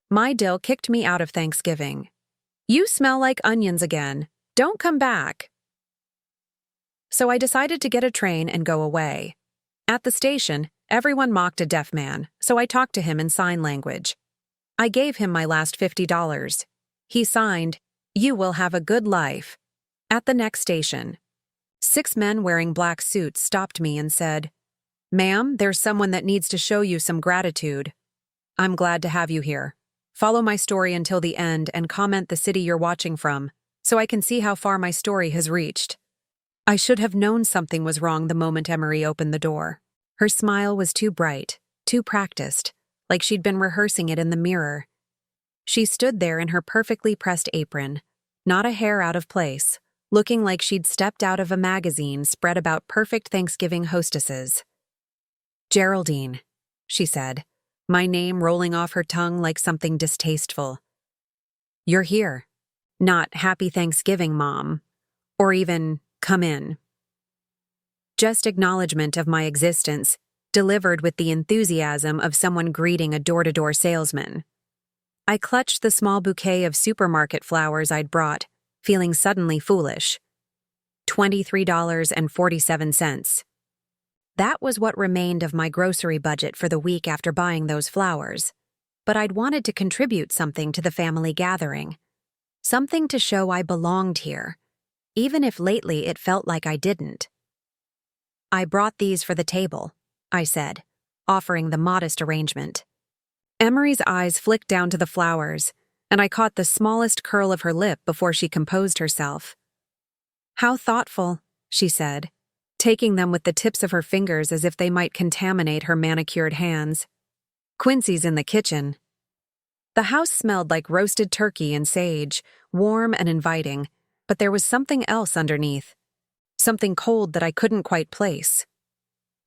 My DIL kicked me out of Thanksgiving. You smell like onions again. Don't come back. So I decided to get a train and go away. At the station, everyone mocked a deaf man, so I talked to him in sign language. I gave him my last $50. He signed, "You will have a good life." At the next station, 6 men wearing black suits stopped me and said, "Ma'am, there's someone that needs to show you some gratitude. I'm glad to have you here. Follow my story until the end and comment the city you're watching from, so I can see how far my story has reached." I should have known something was wrong the moment Emery opened the door. Her smile was too bright, too practiced, like she'd been rehearsing it in the mirror. She stood there in her perfectly pressed apron, not a hair out of place, looking like she'd stepped out of a magazine spread about perfect Thanksgiving hostesses. "Geraldine," she said, my name rolling off her tongue like something distasteful. "You're here. Not 'Happy Thanksgiving, Mom,' or even 'Come in.' Just acknowledgement of my existence, delivered with the enthusiasm of someone greeting a door-to-door salesman. I clutched the small bouquet of supermarket flowers I'd brought, feeling suddenly foolish. $23.47. That was what remained of my grocery budget for the week after buying those flowers. But I'd wanted to contribute something to the family gathering. Something to show I belonged here, even if lately it felt like I didn't. "I brought these for the table," I said, offering the modest arrangement. Emery's eyes flicked down to the flowers, and I caught the smallest curl of her lip before she composed herself. "How thoughtful," she said, taking them with the tips of her fingers as if they might contaminate her manicured hands. "Quincy's in the kitchen." The house smelled like roasted turkey and sage, warm and inviting, but there was something else underneath. Something cold that I couldn't quite place.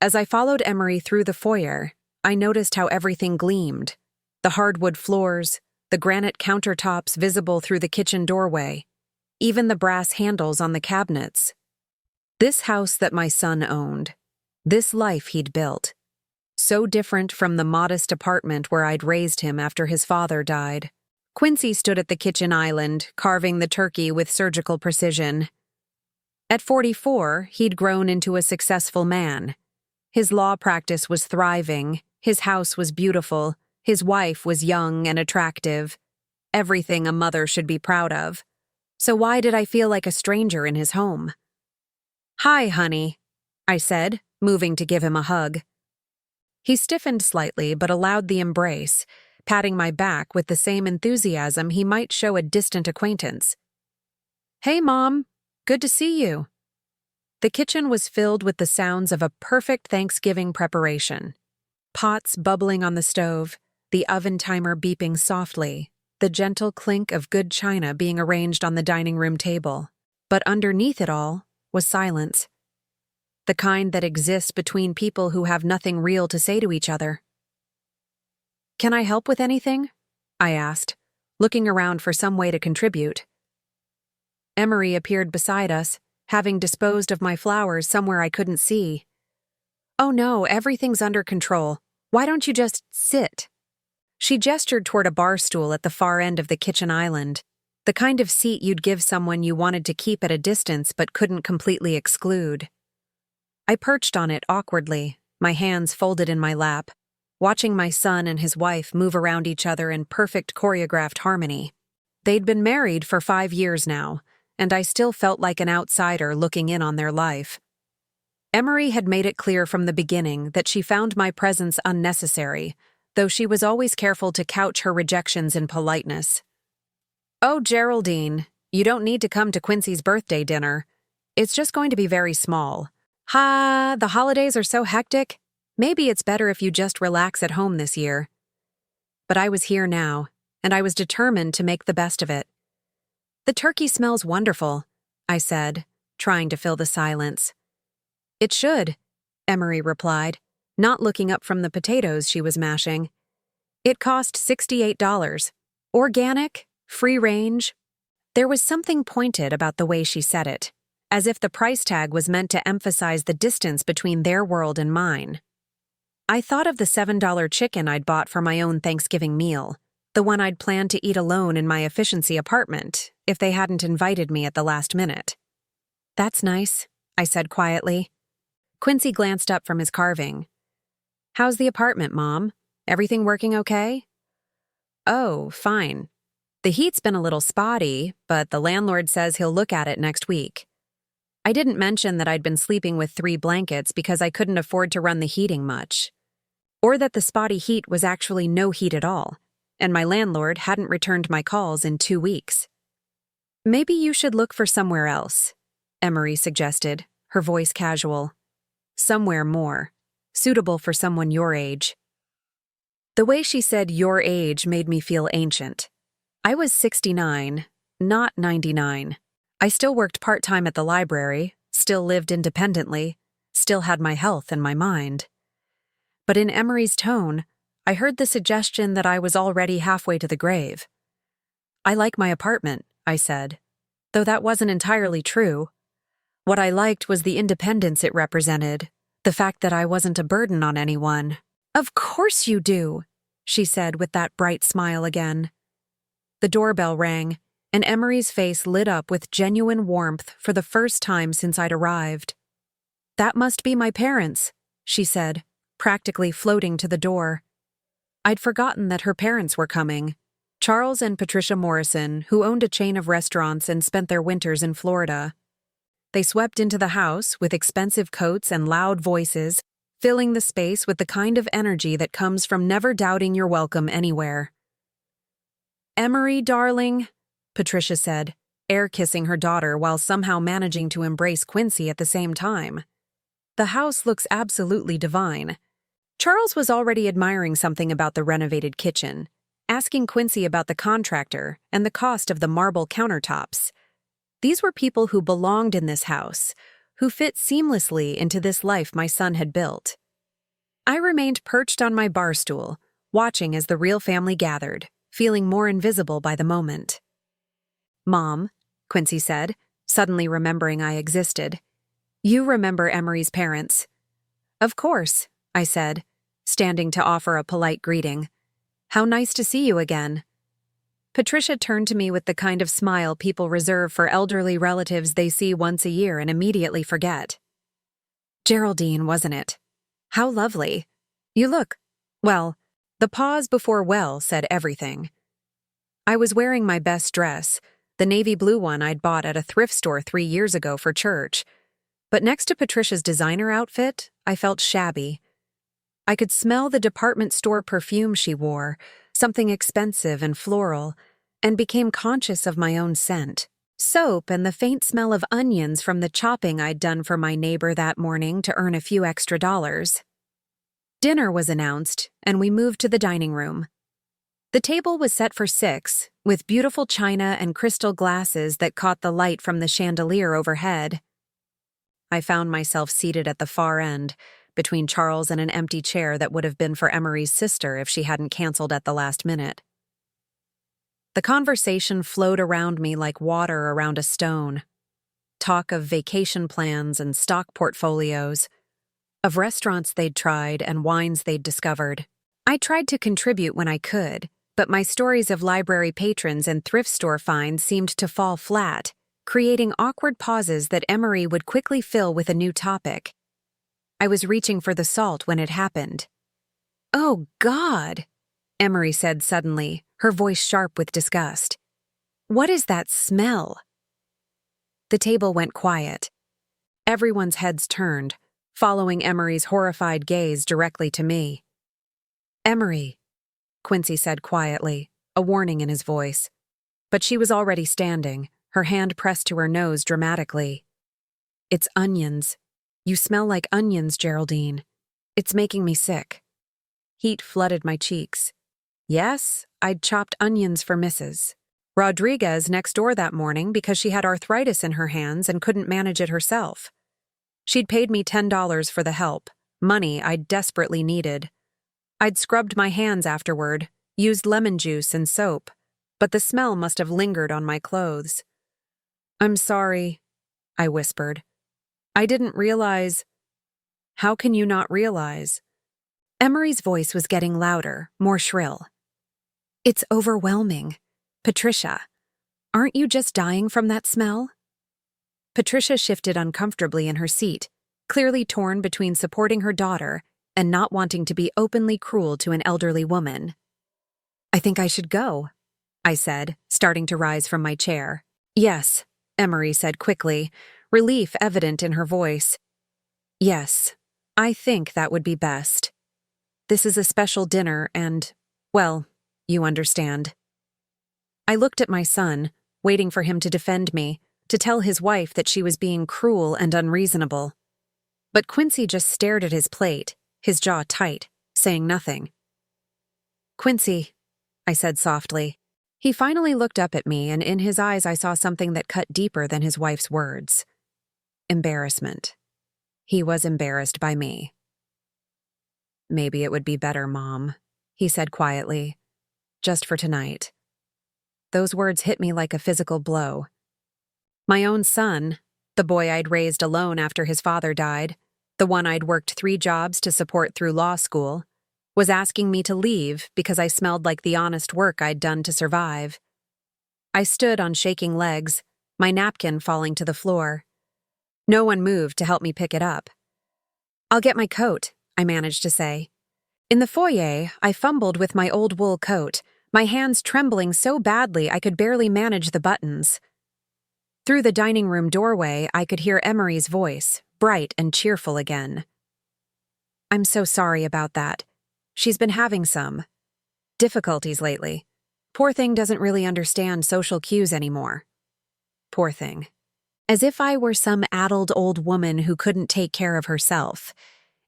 As I followed Emery through the foyer, I noticed how everything gleamed. The hardwood floors, the granite countertops visible through the kitchen doorway, even the brass handles on the cabinets. This house that my son owned, this life he'd built, so different from the modest apartment where I'd raised him after his father died. Quincy stood at the kitchen island, carving the turkey with surgical precision. At 44, he'd grown into a successful man. His law practice was thriving, his house was beautiful, his wife was young and attractive. Everything a mother should be proud of. So why did I feel like a stranger in his home? "Hi, honey," I said, moving to give him a hug. He stiffened slightly but allowed the embrace, patting my back with the same enthusiasm he might show a distant acquaintance. "Hey, Mom. Good to see you." The kitchen was filled with the sounds of a perfect Thanksgiving preparation. Pots bubbling on the stove, the oven timer beeping softly, the gentle clink of good china being arranged on the dining room table. But underneath it all was silence. The kind that exists between people who have nothing real to say to each other. "Can I help with anything?" I asked, looking around for some way to contribute. Emery appeared beside us, having disposed of my flowers somewhere I couldn't see. "Oh no, everything's under control. Why don't you just sit?" She gestured toward a bar stool at the far end of the kitchen island, the kind of seat you'd give someone you wanted to keep at a distance but couldn't completely exclude. I perched on it awkwardly, my hands folded in my lap, watching my son and his wife move around each other in perfect choreographed harmony. They'd been married for 5 years now, and I still felt like an outsider looking in on their life. Emery had made it clear from the beginning that she found my presence unnecessary, though she was always careful to couch her rejections in politeness. "Oh, Geraldine, you don't need to come to Quincy's birthday dinner. It's just going to be very small. The holidays are so hectic. Maybe it's better if you just relax at home this year." But I was here now, and I was determined to make the best of it. "The turkey smells wonderful," I said, trying to fill the silence. "It should," Emery replied, not looking up from the potatoes she was mashing. "It cost $68. Organic, free range." There was something pointed about the way she said it, as if the price tag was meant to emphasize the distance between their world and mine. I thought of the $7 chicken I'd bought for my own Thanksgiving meal, The one I'd planned to eat alone in my efficiency apartment if they hadn't invited me at the last minute. "That's nice," I said quietly. Quincy glanced up from his carving. "How's the apartment, Mom? Everything working okay?" "Oh, fine. The heat's been a little spotty, but the landlord says he'll look at it next week." I didn't mention that I'd been sleeping with 3 blankets because I couldn't afford to run the heating much. Or that the spotty heat was actually no heat at all, and my landlord hadn't returned my calls in 2 weeks. "Maybe you should look for somewhere else," Emery suggested, her voice casual. "Somewhere more suitable for someone your age." The way she said your age made me feel ancient. I was 69, not 99. I still worked part-time at the library, still lived independently, still had my health and my mind. But in Emery's tone, I heard the suggestion that I was already halfway to the grave. "I like my apartment," I said, though that wasn't entirely true. What I liked was the independence it represented, the fact that I wasn't a burden on anyone. "Of course you do," she said with that bright smile again. The doorbell rang, and Emery's face lit up with genuine warmth for the first time since I'd arrived. "That must be my parents," she said, practically floating to the door. I'd forgotten that her parents were coming. Charles and Patricia Morrison, who owned a chain of restaurants and spent their winters in Florida. They swept into the house with expensive coats and loud voices, filling the space with the kind of energy that comes from never doubting you're welcome anywhere. "Emery, darling," Patricia said, air-kissing her daughter while somehow managing to embrace Quincy at the same time. "The house looks absolutely divine." Charles was already admiring something about the renovated kitchen, asking Quincy about the contractor and the cost of the marble countertops. These were people who belonged in this house, who fit seamlessly into this life my son had built. I remained perched on my bar stool, watching as the real family gathered, feeling more invisible by the moment. "Mom," Quincy said, suddenly remembering I existed. "You remember Emery's parents." "Of course," I said, standing to offer a polite greeting. "How nice to see you again." Patricia turned to me with the kind of smile people reserve for elderly relatives they see once a year and immediately forget. "Geraldine, wasn't it? How lovely. You look, well." The pause before "well" said everything. I was wearing my best dress, the navy blue one I'd bought at a thrift store 3 years ago for church. But next to Patricia's designer outfit, I felt shabby. I could smell the department store perfume she wore, something expensive and floral, and became conscious of my own scent. Soap and the faint smell of onions from the chopping I'd done for my neighbor that morning to earn a few extra dollars. Dinner was announced, and we moved to the dining room. The table was set for 6, with beautiful china and crystal glasses that caught the light from the chandelier overhead. I found myself seated at the far end, between Charles and an empty chair that would have been for Emery's sister if she hadn't canceled at the last minute. The conversation flowed around me like water around a stone. Talk of vacation plans and stock portfolios, of restaurants they'd tried and wines they'd discovered. I tried to contribute when I could, but my stories of library patrons and thrift store finds seemed to fall flat, creating awkward pauses that Emery would quickly fill with a new topic. I was reaching for the salt when it happened. "Oh, God," Emery said suddenly, her voice sharp with disgust. "What is that smell?" The table went quiet. Everyone's heads turned, following Emery's horrified gaze directly to me. "Emery," Quincy said quietly, a warning in his voice. But she was already standing, her hand pressed to her nose dramatically. "It's onions. You smell like onions, Geraldine. It's making me sick." Heat flooded my cheeks. Yes, I'd chopped onions for Mrs. Rodriguez next door that morning because she had arthritis in her hands and couldn't manage it herself. She'd paid me $10 for the help, money I'd desperately needed. I'd scrubbed my hands afterward, used lemon juice and soap, but the smell must have lingered on my clothes. "I'm sorry," I whispered. "I didn't realize." "How can you not realize?" Emery's voice was getting louder, more shrill. It's overwhelming. Patricia, aren't you just dying from that smell? Patricia shifted uncomfortably in her seat, clearly torn between supporting her daughter and not wanting to be openly cruel to an elderly woman. I think I should go, I said, starting to rise from my chair. Yes, Emery said quickly, relief evident in her voice. Yes, I think that would be best. This is a special dinner and, well, you understand. I looked at my son, waiting for him to defend me, to tell his wife that she was being cruel and unreasonable. But Quincy just stared at his plate, his jaw tight, saying nothing. Quincy, I said softly. He finally looked up at me, and in his eyes I saw something that cut deeper than his wife's words. Embarrassment. He was embarrassed by me. Maybe it would be better, Mom, he said quietly. Just for tonight. Those words hit me like a physical blow. My own son, the boy I'd raised alone after his father died, the one I'd worked 3 jobs to support through law school, was asking me to leave because I smelled like the honest work I'd done to survive. I stood on shaking legs, my napkin falling to the floor. No one moved to help me pick it up. I'll get my coat, I managed to say. In the foyer, I fumbled with my old wool coat, my hands trembling so badly I could barely manage the buttons. Through the dining room doorway, I could hear Emery's voice, bright and cheerful again. I'm so sorry about that. She's been having some difficulties lately. Poor thing doesn't really understand social cues anymore. Poor thing. As if I were some addled old woman who couldn't take care of herself,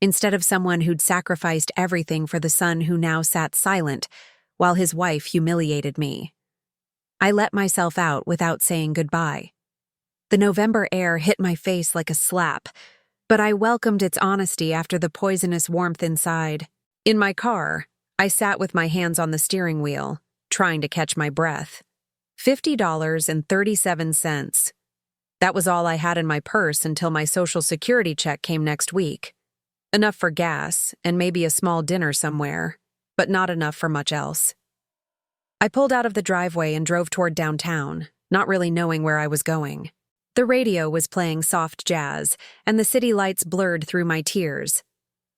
instead of someone who'd sacrificed everything for the son who now sat silent while his wife humiliated me. I let myself out without saying goodbye. The November air hit my face like a slap, but I welcomed its honesty after the poisonous warmth inside. In my car, I sat with my hands on the steering wheel, trying to catch my breath. $50.37. That was all I had in my purse until my Social Security check came next week. Enough for gas and maybe a small dinner somewhere, but not enough for much else. I pulled out of the driveway and drove toward downtown, not really knowing where I was going. The radio was playing soft jazz, and the city lights blurred through my tears.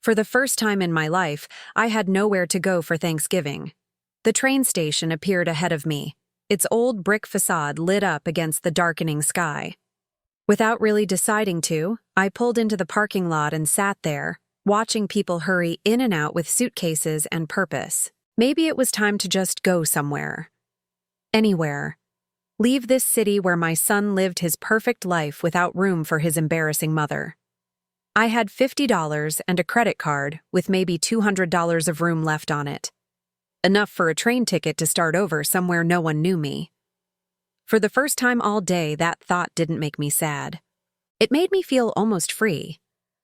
For the first time in my life, I had nowhere to go for Thanksgiving. The train station appeared ahead of me, its old brick facade lit up against the darkening sky. Without really deciding to, I pulled into the parking lot and sat there, watching people hurry in and out with suitcases and purpose. Maybe it was time to just go somewhere. Anywhere. Leave this city where my son lived his perfect life without room for his embarrassing mother. I had $50 and a credit card with maybe $200 of room left on it. Enough for a train ticket to start over somewhere no one knew me. For the first time all day, that thought didn't make me sad. It made me feel almost free.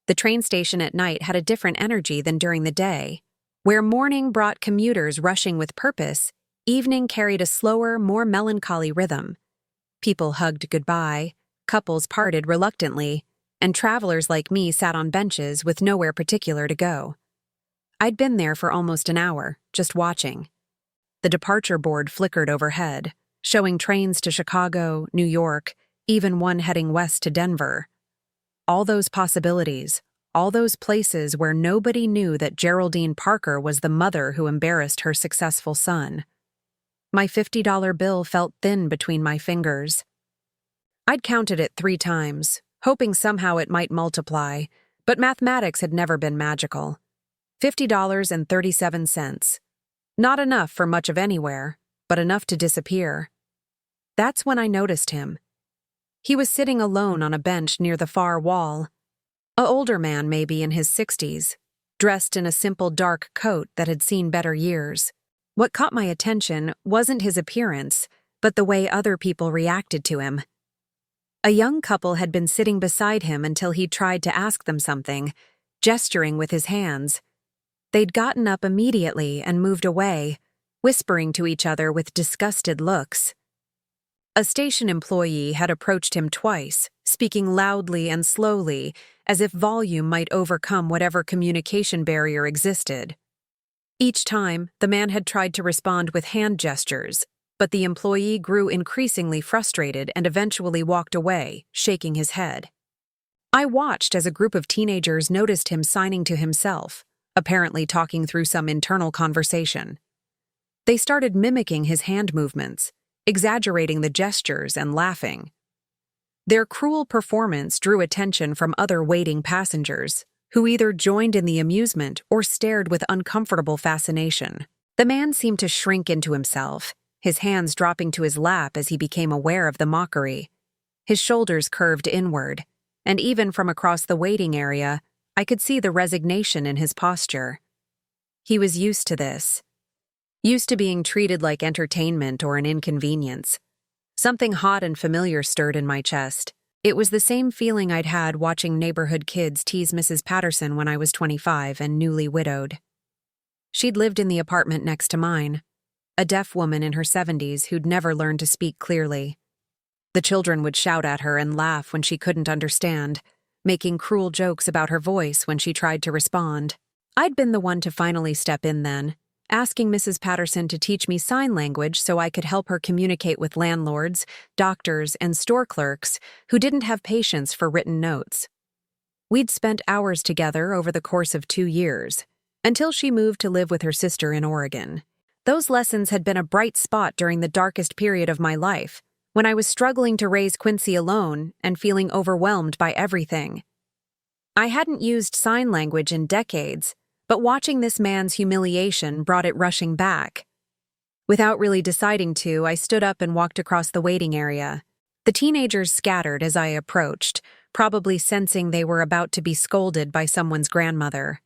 The train station at night had a different energy than during the day. Where morning brought commuters rushing with purpose, evening carried a slower, more melancholy rhythm. People hugged goodbye, couples parted reluctantly, and travelers like me sat on benches with nowhere particular to go. I'd been there for almost an hour, just watching. The departure board flickered overhead, showing trains to Chicago, New York, even one heading west to Denver. All those possibilities, all those places where nobody knew that Geraldine Parker was the mother who embarrassed her successful son. My $50 bill felt thin between my fingers. I'd counted it 3 times, hoping somehow it might multiply, but mathematics had never been magical. $50.37. Not enough for much of anywhere, but enough to disappear. That's when I noticed him. He was sitting alone on a bench near the far wall. An older man, maybe in his 60s, dressed in a simple dark coat that had seen better years. What caught my attention wasn't his appearance, but the way other people reacted to him. A young couple had been sitting beside him until he tried to ask them something, gesturing with his hands. They'd gotten up immediately and moved away, whispering to each other with disgusted looks. A station employee had approached him twice, speaking loudly and slowly, as if volume might overcome whatever communication barrier existed. Each time, the man had tried to respond with hand gestures, but the employee grew increasingly frustrated and eventually walked away, shaking his head. I watched as a group of teenagers noticed him signing to himself, apparently talking through some internal conversation. They started mimicking his hand movements, exaggerating the gestures and laughing. Their cruel performance drew attention from other waiting passengers, who either joined in the amusement or stared with uncomfortable fascination. The man seemed to shrink into himself, his hands dropping to his lap as he became aware of the mockery. His shoulders curved inward, and even from across the waiting area, I could see the resignation in his posture. He was used to this. Used to being treated like entertainment or an inconvenience. Something hot and familiar stirred in my chest. It was the same feeling I'd had watching neighborhood kids tease Mrs. Patterson when I was 25 and newly widowed. She'd lived in the apartment next to mine, a deaf woman in her 70s who'd never learned to speak clearly. The children would shout at her and laugh when she couldn't understand, making cruel jokes about her voice when she tried to respond. I'd been the one to finally step in then, asking Mrs. Patterson to teach me sign language so I could help her communicate with landlords, doctors, and store clerks who didn't have patience for written notes. We'd spent hours together over the course of 2 years, until she moved to live with her sister in Oregon. Those lessons had been a bright spot during the darkest period of my life, when I was struggling to raise Quincy alone and feeling overwhelmed by everything. I hadn't used sign language in decades, but watching this man's humiliation brought it rushing back. Without really deciding to, I stood up and walked across the waiting area. The teenagers scattered as I approached, probably sensing they were about to be scolded by someone's grandmother.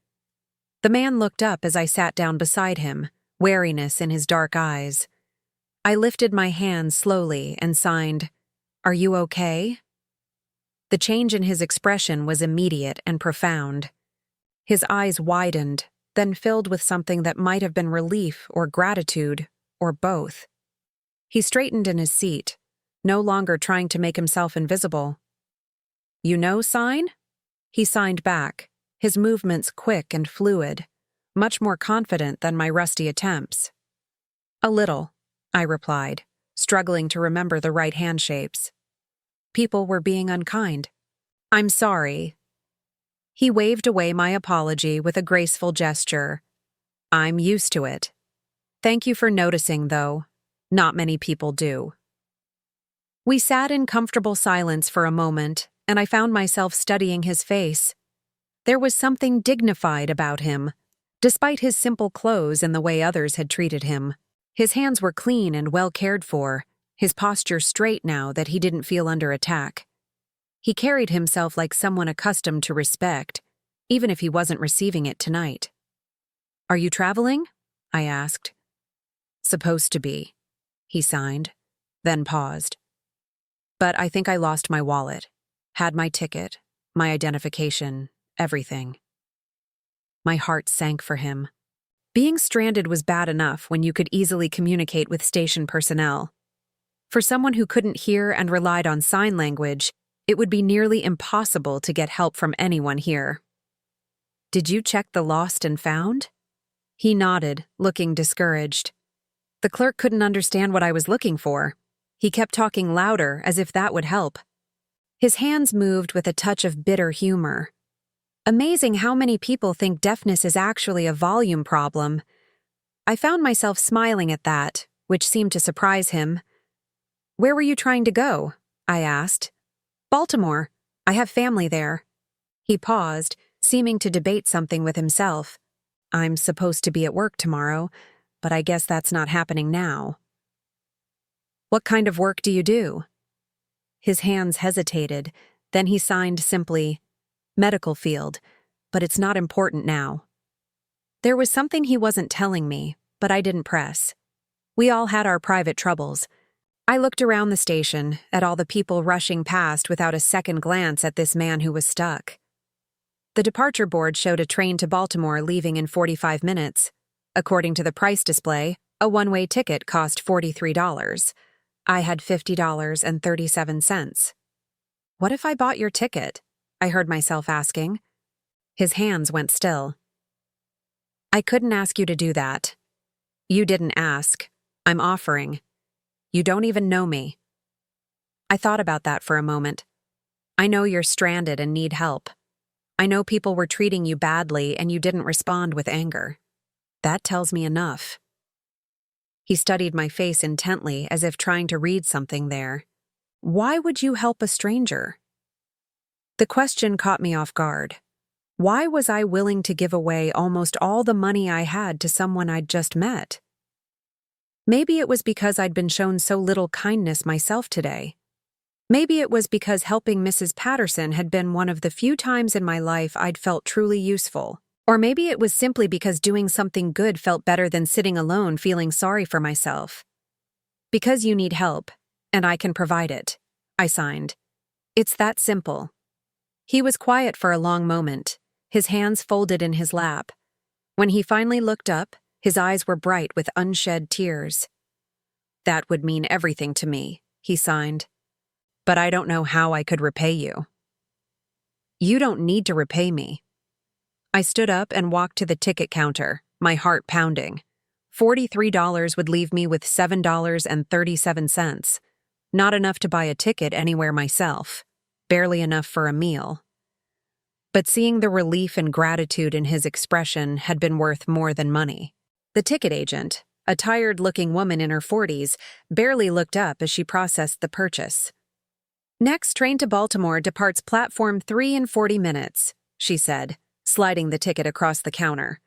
The man looked up as I sat down beside him, wariness in his dark eyes. I lifted my hand slowly and signed, "Are you okay?" The change in his expression was immediate and profound. His eyes widened, then filled with something that might have been relief or gratitude, or both. He straightened in his seat, no longer trying to make himself invisible. "You know sign?" He signed back, his movements quick and fluid, much more confident than my rusty attempts. "A little," I replied, struggling to remember the right hand shapes. People were being unkind. "I'm sorry." He waved away my apology with a graceful gesture. "I'm used to it. Thank you for noticing, though. Not many people do." We sat in comfortable silence for a moment, and I found myself studying his face. There was something dignified about him, despite his simple clothes and the way others had treated him. His hands were clean and well cared for, his posture straight now that he didn't feel under attack. He carried himself like someone accustomed to respect, even if he wasn't receiving it tonight. "Are you traveling?" I asked. "Supposed to be," he signed, then paused. "But I think I lost my wallet. Had my ticket, my identification, everything." My heart sank for him. Being stranded was bad enough when you could easily communicate with station personnel. For someone who couldn't hear and relied on sign language, it would be nearly impossible to get help from anyone here. "Did you check the lost and found?" He nodded, looking discouraged. The clerk couldn't understand what I was looking for. He kept talking louder, as if that would help. His hands moved with a touch of bitter humor. Amazing how many people think deafness is actually a volume problem. I found myself smiling at that, which seemed to surprise him. "Where were you trying to go?" I asked. "Baltimore. I have family there." He paused, seeming to debate something with himself. "I'm supposed to be at work tomorrow, but I guess that's not happening now." "What kind of work do you do?" His hands hesitated, then he signed simply, "Medical field, but it's not important now." There was something he wasn't telling me, but I didn't press. We all had our private troubles. I looked around the station, at all the people rushing past without a second glance at this man who was stuck. The departure board showed a train to Baltimore leaving in 45 minutes. According to the price display, a one-way ticket cost $43. I had $50.37. "What if I bought your ticket?" I heard myself asking. His hands went still. I couldn't ask you to do that. You didn't ask. I'm offering. You don't even know me. I thought about that for a moment. I know you're stranded and need help. I know people were treating you badly and you didn't respond with anger. That tells me enough. He studied my face intently as if trying to read something there. Why would you help a stranger? The question caught me off guard. Why was I willing to give away almost all the money I had to someone I'd just met? Maybe it was because I'd been shown so little kindness myself today. Maybe it was because helping Mrs. Patterson had been one of the few times in my life I'd felt truly useful. Or maybe it was simply because doing something good felt better than sitting alone feeling sorry for myself. Because you need help, and I can provide it, I signed. It's that simple. He was quiet for a long moment, his hands folded in his lap. When he finally looked up, his eyes were bright with unshed tears. That would mean everything to me, he signed. But I don't know how I could repay you. You don't need to repay me. I stood up and walked to the ticket counter, my heart pounding. $43 would leave me with $7.37. Not enough to buy a ticket anywhere myself. Barely enough for a meal. But seeing the relief and gratitude in his expression had been worth more than money. The ticket agent, a tired-looking woman in her 40s, barely looked up as she processed the purchase. Next train to Baltimore departs platform 3 in 40 minutes, she said, sliding the ticket across the counter.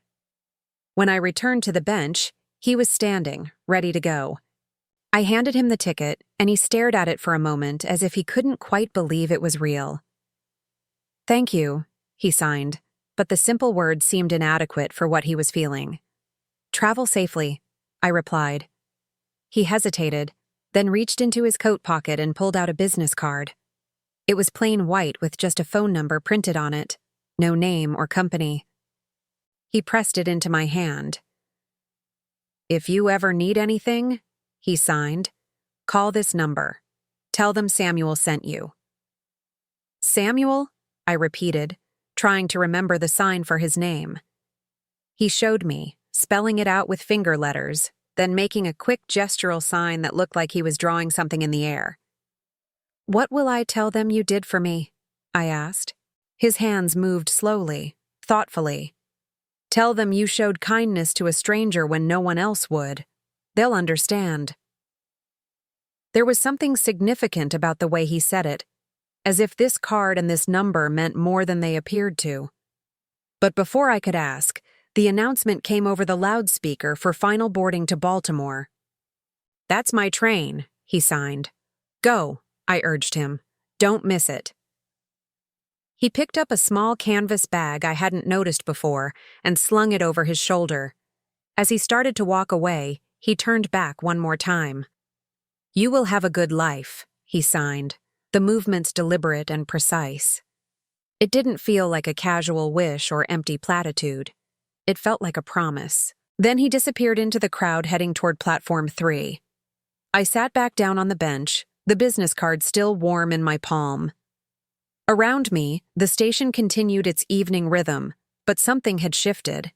When I returned to the bench, he was standing, ready to go. I handed him the ticket, and he stared at it for a moment as if he couldn't quite believe it was real. Thank you, he signed, but the simple words seemed inadequate for what he was feeling. Travel safely, I replied. He hesitated, then reached into his coat pocket and pulled out a business card. It was plain white with just a phone number printed on it, no name or company. He pressed it into my hand. If you ever need anything, he signed, call this number. Tell them Samuel sent you. Samuel? I repeated, trying to remember the sign for his name. He showed me, spelling it out with finger letters, then making a quick gestural sign that looked like he was drawing something in the air. What will I tell them you did for me? I asked. His hands moved slowly, thoughtfully. Tell them you showed kindness to a stranger when no one else would. They'll understand. There was something significant about the way he said it, as if this card and this number meant more than they appeared to. But before I could ask, the announcement came over the loudspeaker for final boarding to Baltimore. That's my train, he signed. Go, I urged him. Don't miss it. He picked up a small canvas bag I hadn't noticed before and slung it over his shoulder. As he started to walk away, he turned back one more time. You will have a good life, he signed, the movements deliberate and precise. It didn't feel like a casual wish or empty platitude. It felt like a promise. Then he disappeared into the crowd heading toward platform 3. I sat back down on the bench, the business card still warm in my palm. Around me, the station continued its evening rhythm, but something had shifted.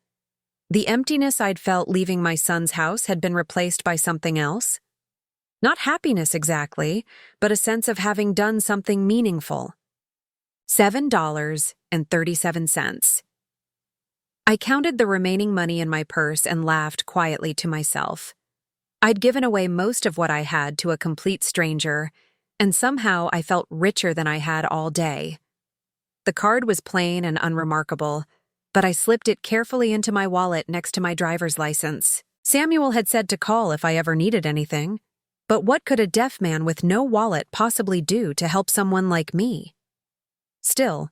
The emptiness I'd felt leaving my son's house had been replaced by something else. Not happiness exactly, but a sense of having done something meaningful. $7.37. I counted the remaining money in my purse and laughed quietly to myself. I'd given away most of what I had to a complete stranger, and somehow I felt richer than I had all day. The card was plain and unremarkable, but I slipped it carefully into my wallet next to my driver's license. Samuel had said to call if I ever needed anything, but what could a deaf man with no wallet possibly do to help someone like me? Still,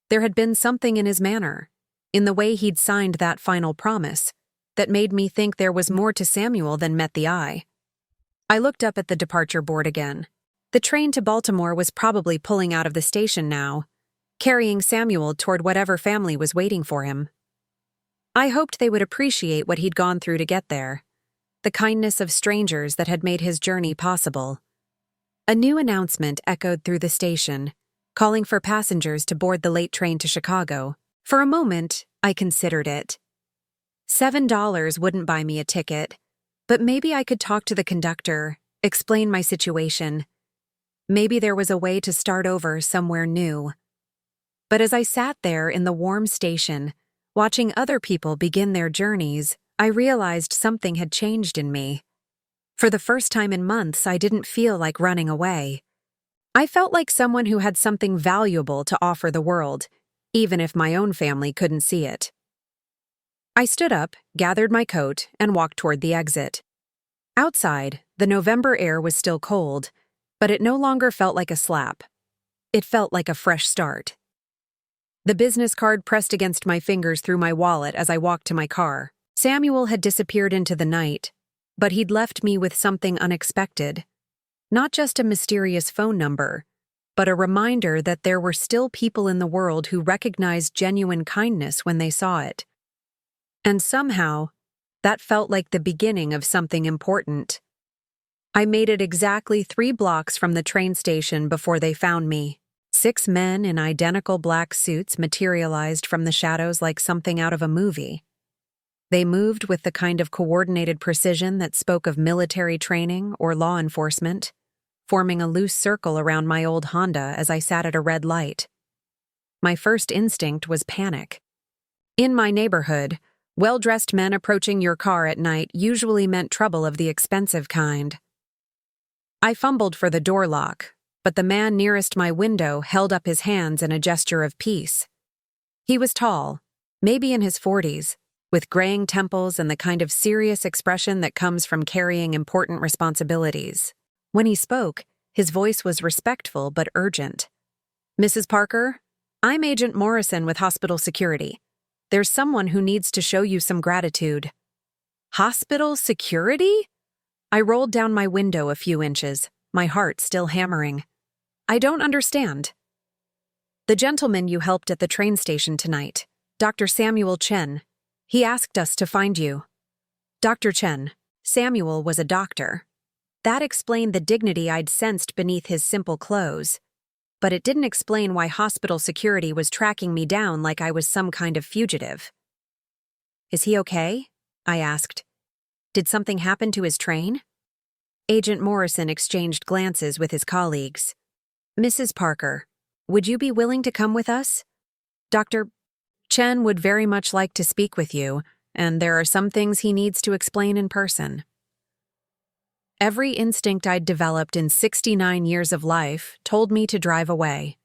there had been something in his manner, in the way he'd signed that final promise, that made me think there was more to Samuel than met the eye. I looked up at the departure board again. The train to Baltimore was probably pulling out of the station now, carrying Samuel toward whatever family was waiting for him. I hoped they would appreciate what he'd gone through to get there, the kindness of strangers that had made his journey possible. A new announcement echoed through the station, calling for passengers to board the late train to Chicago. For a moment, I considered it. $7 wouldn't buy me a ticket, but maybe I could talk to the conductor, explain my situation. Maybe there was a way to start over somewhere new. But as I sat there in the warm station, watching other people begin their journeys, I realized something had changed in me. For the first time in months, I didn't feel like running away. I felt like someone who had something valuable to offer the world, even if my own family couldn't see it. I stood up, gathered my coat, and walked toward the exit. Outside, the November air was still cold, but it no longer felt like a slap. It felt like a fresh start. The business card pressed against my fingers through my wallet as I walked to my car. Samuel had disappeared into the night, but he'd left me with something unexpected. Not just a mysterious phone number, but a reminder that there were still people in the world who recognized genuine kindness when they saw it. And somehow, that felt like the beginning of something important. I made it exactly 3 blocks from the train station before they found me. 6 men in identical black suits materialized from the shadows like something out of a movie. They moved with the kind of coordinated precision that spoke of military training or law enforcement, forming a loose circle around my old Honda as I sat at a red light. My first instinct was panic. In my neighborhood, well-dressed men approaching your car at night usually meant trouble of the expensive kind. I fumbled for the door lock, but the man nearest my window held up his hands in a gesture of peace. He was tall, maybe in his 40s, with graying temples and the kind of serious expression that comes from carrying important responsibilities. When he spoke, his voice was respectful but urgent. "Mrs. Parker, I'm Agent Morrison with Hospital Security. There's someone who needs to show you some gratitude." "Hospital security?" I rolled down my window a few inches, my heart still hammering. "I don't understand." "The gentleman you helped at the train station tonight, Dr. Samuel Chen. He asked us to find you." Dr. Chen. Samuel was a doctor. That explained the dignity I'd sensed beneath his simple clothes. But it didn't explain why hospital security was tracking me down like I was some kind of fugitive. "Is he okay?" I asked. "Did something happen to his train?" Agent Morrison exchanged glances with his colleagues. "Mrs. Parker, would you be willing to come with us? Dr. Chen would very much like to speak with you, and there are some things he needs to explain in person." Every instinct I'd developed in 69 years of life told me to drive away.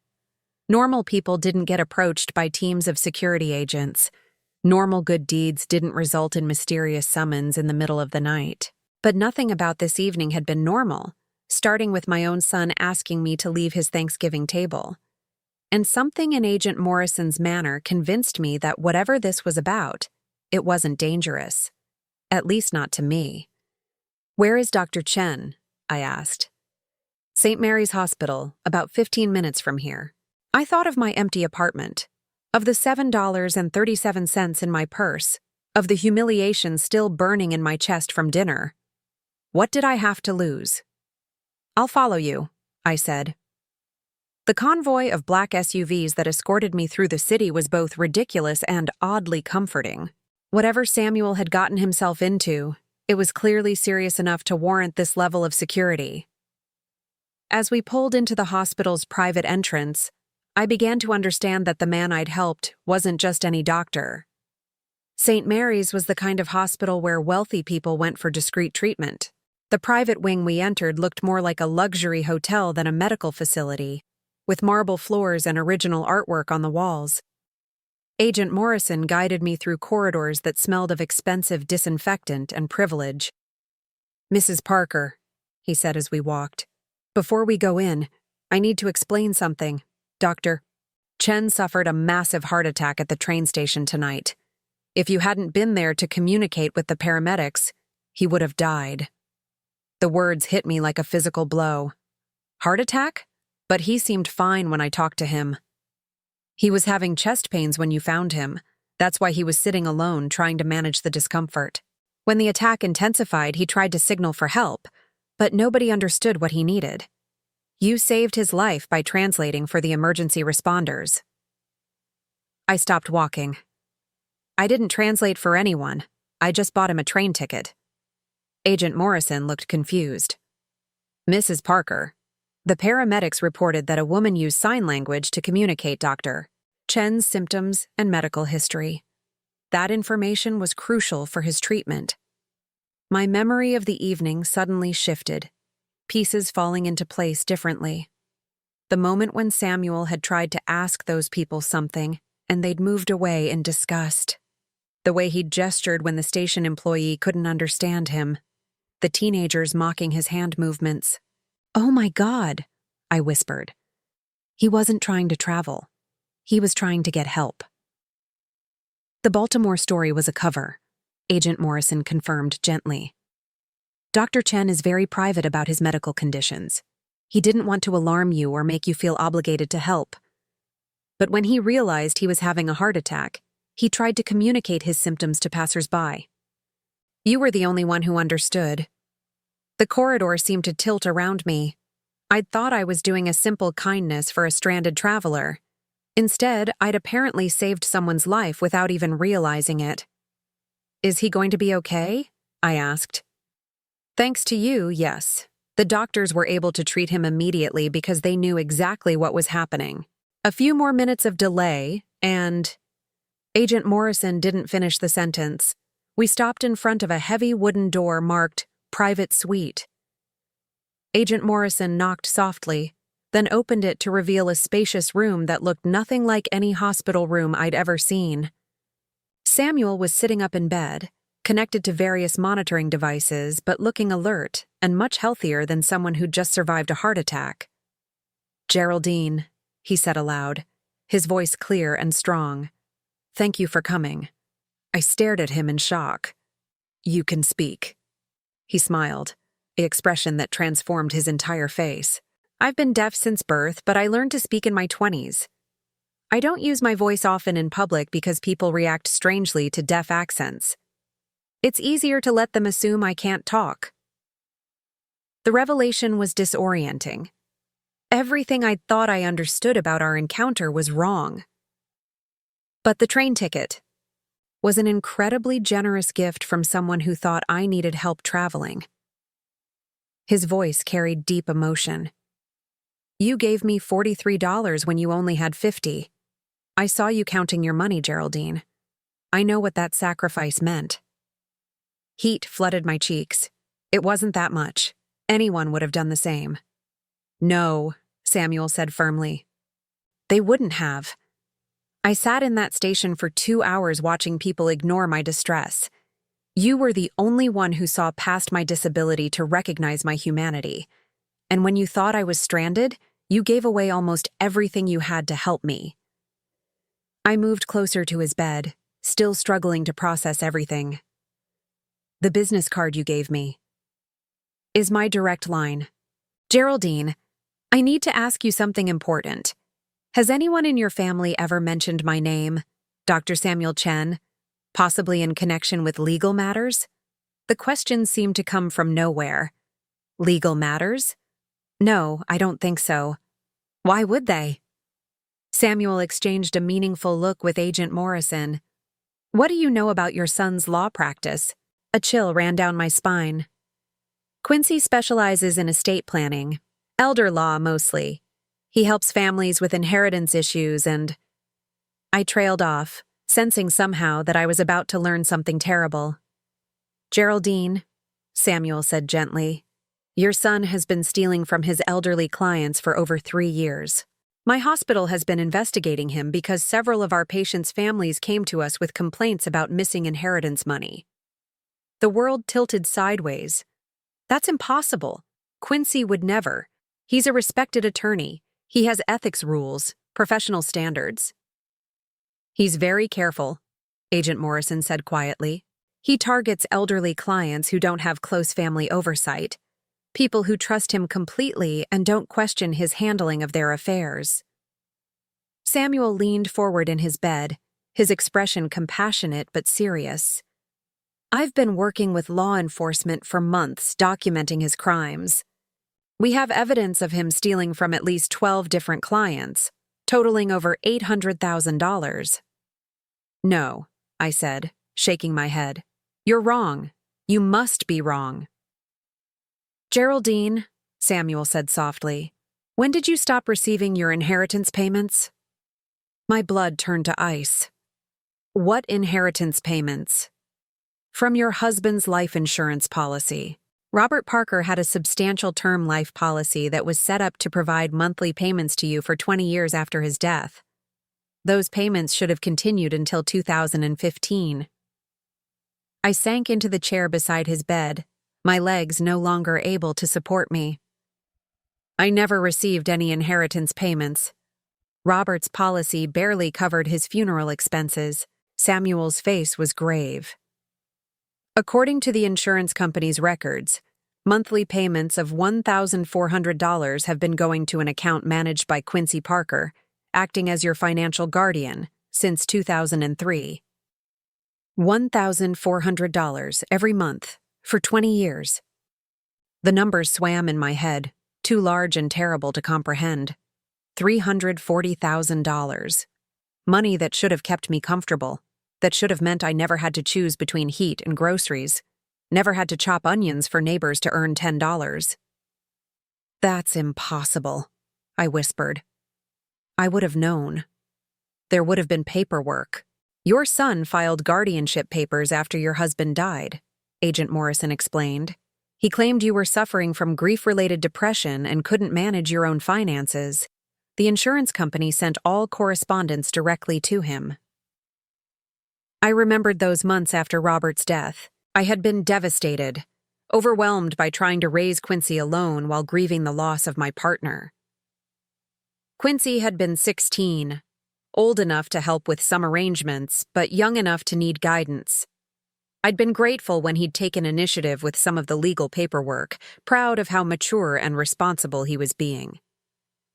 Normal people didn't get approached by teams of security agents. Normal good deeds didn't result in mysterious summons in the middle of the night. But nothing about this evening had been normal, starting with my own son asking me to leave his Thanksgiving table. And something in Agent Morrison's manner convinced me that whatever this was about, it wasn't dangerous. At least not to me. "Where is Dr. Chen?" I asked. "St. Mary's Hospital, about 15 minutes from here." I thought of my empty apartment, of the $7.37 in my purse, of the humiliation still burning in my chest from dinner. What did I have to lose? "I'll follow you," I said. The convoy of black SUVs that escorted me through the city was both ridiculous and oddly comforting. Whatever Samuel had gotten himself into, it was clearly serious enough to warrant this level of security. As we pulled into the hospital's private entrance, I began to understand that the man I'd helped wasn't just any doctor. St. Mary's was the kind of hospital where wealthy people went for discreet treatment. The private wing we entered looked more like a luxury hotel than a medical facility, with marble floors and original artwork on the walls. Agent Morrison guided me through corridors that smelled of expensive disinfectant and privilege. "Mrs. Parker," he said as we walked, "before we go in, I need to explain something. Dr. Chen suffered a massive heart attack at the train station tonight. If you hadn't been there to communicate with the paramedics, he would have died." The words hit me like a physical blow. Heart attack? But he seemed fine when I talked to him. He was having chest pains when you found him. That's why he was sitting alone, trying to manage the discomfort. When the attack intensified, he tried to signal for help, but nobody understood what he needed. You saved his life by translating for the emergency responders. I stopped walking. I didn't translate for anyone. I just bought him a train ticket. Agent Morrison looked confused. Mrs. Parker. The paramedics reported that a woman used sign language to communicate Dr. Chen's symptoms and medical history. That information was crucial for his treatment. My memory of the evening suddenly shifted, pieces falling into place differently. The moment when Samuel had tried to ask those people something, and they'd moved away in disgust. The way he'd gestured when the station employee couldn't understand him. The teenagers mocking his hand movements. "Oh my God," I whispered. He wasn't trying to travel. He was trying to get help. The Baltimore story was a cover, Agent Morrison confirmed gently. Dr. Chen is very private about his medical conditions. He didn't want to alarm you or make you feel obligated to help. But when he realized he was having a heart attack, he tried to communicate his symptoms to passers-by. You were the only one who understood. The corridor seemed to tilt around me. I'd thought I was doing a simple kindness for a stranded traveler. Instead, I'd apparently saved someone's life without even realizing it. "Is he going to be okay?" I asked. "Thanks to you, yes. The doctors were able to treat him immediately because they knew exactly what was happening. A few more minutes of delay, and..." Agent Morrison didn't finish the sentence. We stopped in front of a heavy wooden door marked Private Suite. Agent Morrison knocked softly, then opened it to reveal a spacious room that looked nothing like any hospital room I'd ever seen. Samuel was sitting up in bed, connected to various monitoring devices, but looking alert and much healthier than someone who'd just survived a heart attack. "Geraldine," he said aloud, his voice clear and strong. "Thank you for coming." I stared at him in shock. "You can speak." He smiled, an expression that transformed his entire face. "I've been deaf since birth, but I learned to speak in my 20s. I don't use my voice often in public because people react strangely to deaf accents. It's easier to let them assume I can't talk." The revelation was disorienting. Everything I'd thought I understood about our encounter was wrong. But the train ticket was an incredibly generous gift from someone who thought I needed help traveling. His voice carried deep emotion. "You gave me $43 when you only had 50. I saw you counting your money, Geraldine. I know what that sacrifice meant." Heat flooded my cheeks. It wasn't that much. Anyone would have done the same. "No," Samuel said firmly. "They wouldn't have. I sat in that station for 2 hours watching people ignore my distress. You were the only one who saw past my disability to recognize my humanity. And when you thought I was stranded, you gave away almost everything you had to help me." I moved closer to his bed, still struggling to process everything. "The business card you gave me is my direct line. Geraldine, I need to ask you something important. Has anyone in your family ever mentioned my name, Dr. Samuel Chen, possibly in connection with legal matters?" The question seemed to come from nowhere. "Legal matters? No, I don't think so. Why would they?" Samuel exchanged a meaningful look with Agent Morrison. "What do you know about your son's law practice?" A chill ran down my spine. "Quincy specializes in estate planning, elder law mostly. He helps families with inheritance issues and..." I trailed off, sensing somehow that I was about to learn something terrible. "Geraldine," Samuel said gently, "your son has been stealing from his elderly clients for over 3 years. My hospital has been investigating him because several of our patients' families came to us with complaints about missing inheritance money." The world tilted sideways. "That's impossible. Quincy would never. He's a respected attorney. He has ethics rules, professional standards." "He's very careful," Agent Morrison said quietly. "He targets elderly clients who don't have close family oversight, people who trust him completely and don't question his handling of their affairs." Samuel leaned forward in his bed, his expression compassionate but serious. "I've been working with law enforcement for months documenting his crimes. We have evidence of him stealing from at least 12 different clients, totaling over $800,000. "No," I said, shaking my head. You're wrong. You must be wrong. Geraldine, Samuel said softly, when did you stop receiving your inheritance payments? My blood turned to ice. What inheritance payments? From your husband's life insurance policy. Robert Parker had a substantial term life policy that was set up to provide monthly payments to you for 20 years after his death. Those payments should have continued until 2015. I sank into the chair beside his bed, my legs no longer able to support me. I never received any inheritance payments. Robert's policy barely covered his funeral expenses. Samuel's face was grave. According to the insurance company's records, monthly payments of $1,400 have been going to an account managed by Quincy Parker, acting as your financial guardian, since 2003. $1,400 every month, for 20 years. The numbers swam in my head, too large and terrible to comprehend. $340,000. Money that should have kept me comfortable, that should have meant I never had to choose between heat and groceries, never had to chop onions for neighbors to earn $10. That's impossible, I whispered. I would have known. There would have been paperwork. Your son filed guardianship papers after your husband died, Agent Morrison explained. He claimed you were suffering from grief-related depression and couldn't manage your own finances. The insurance company sent all correspondence directly to him. I remembered those months after Robert's death. I had been devastated, overwhelmed by trying to raise Quincy alone while grieving the loss of my partner. Quincy had been 16, old enough to help with some arrangements, but young enough to need guidance. I'd been grateful when he'd taken initiative with some of the legal paperwork, proud of how mature and responsible he was being.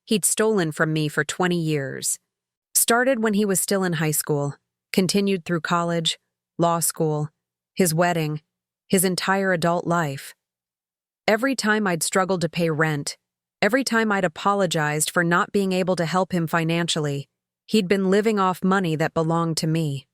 He'd stolen from me for 20 years. Started when he was still in high school, continued through college, law school, his wedding, his entire adult life. Every time I'd struggled to pay rent, every time I'd apologized for not being able to help him financially, he'd been living off money that belonged to me.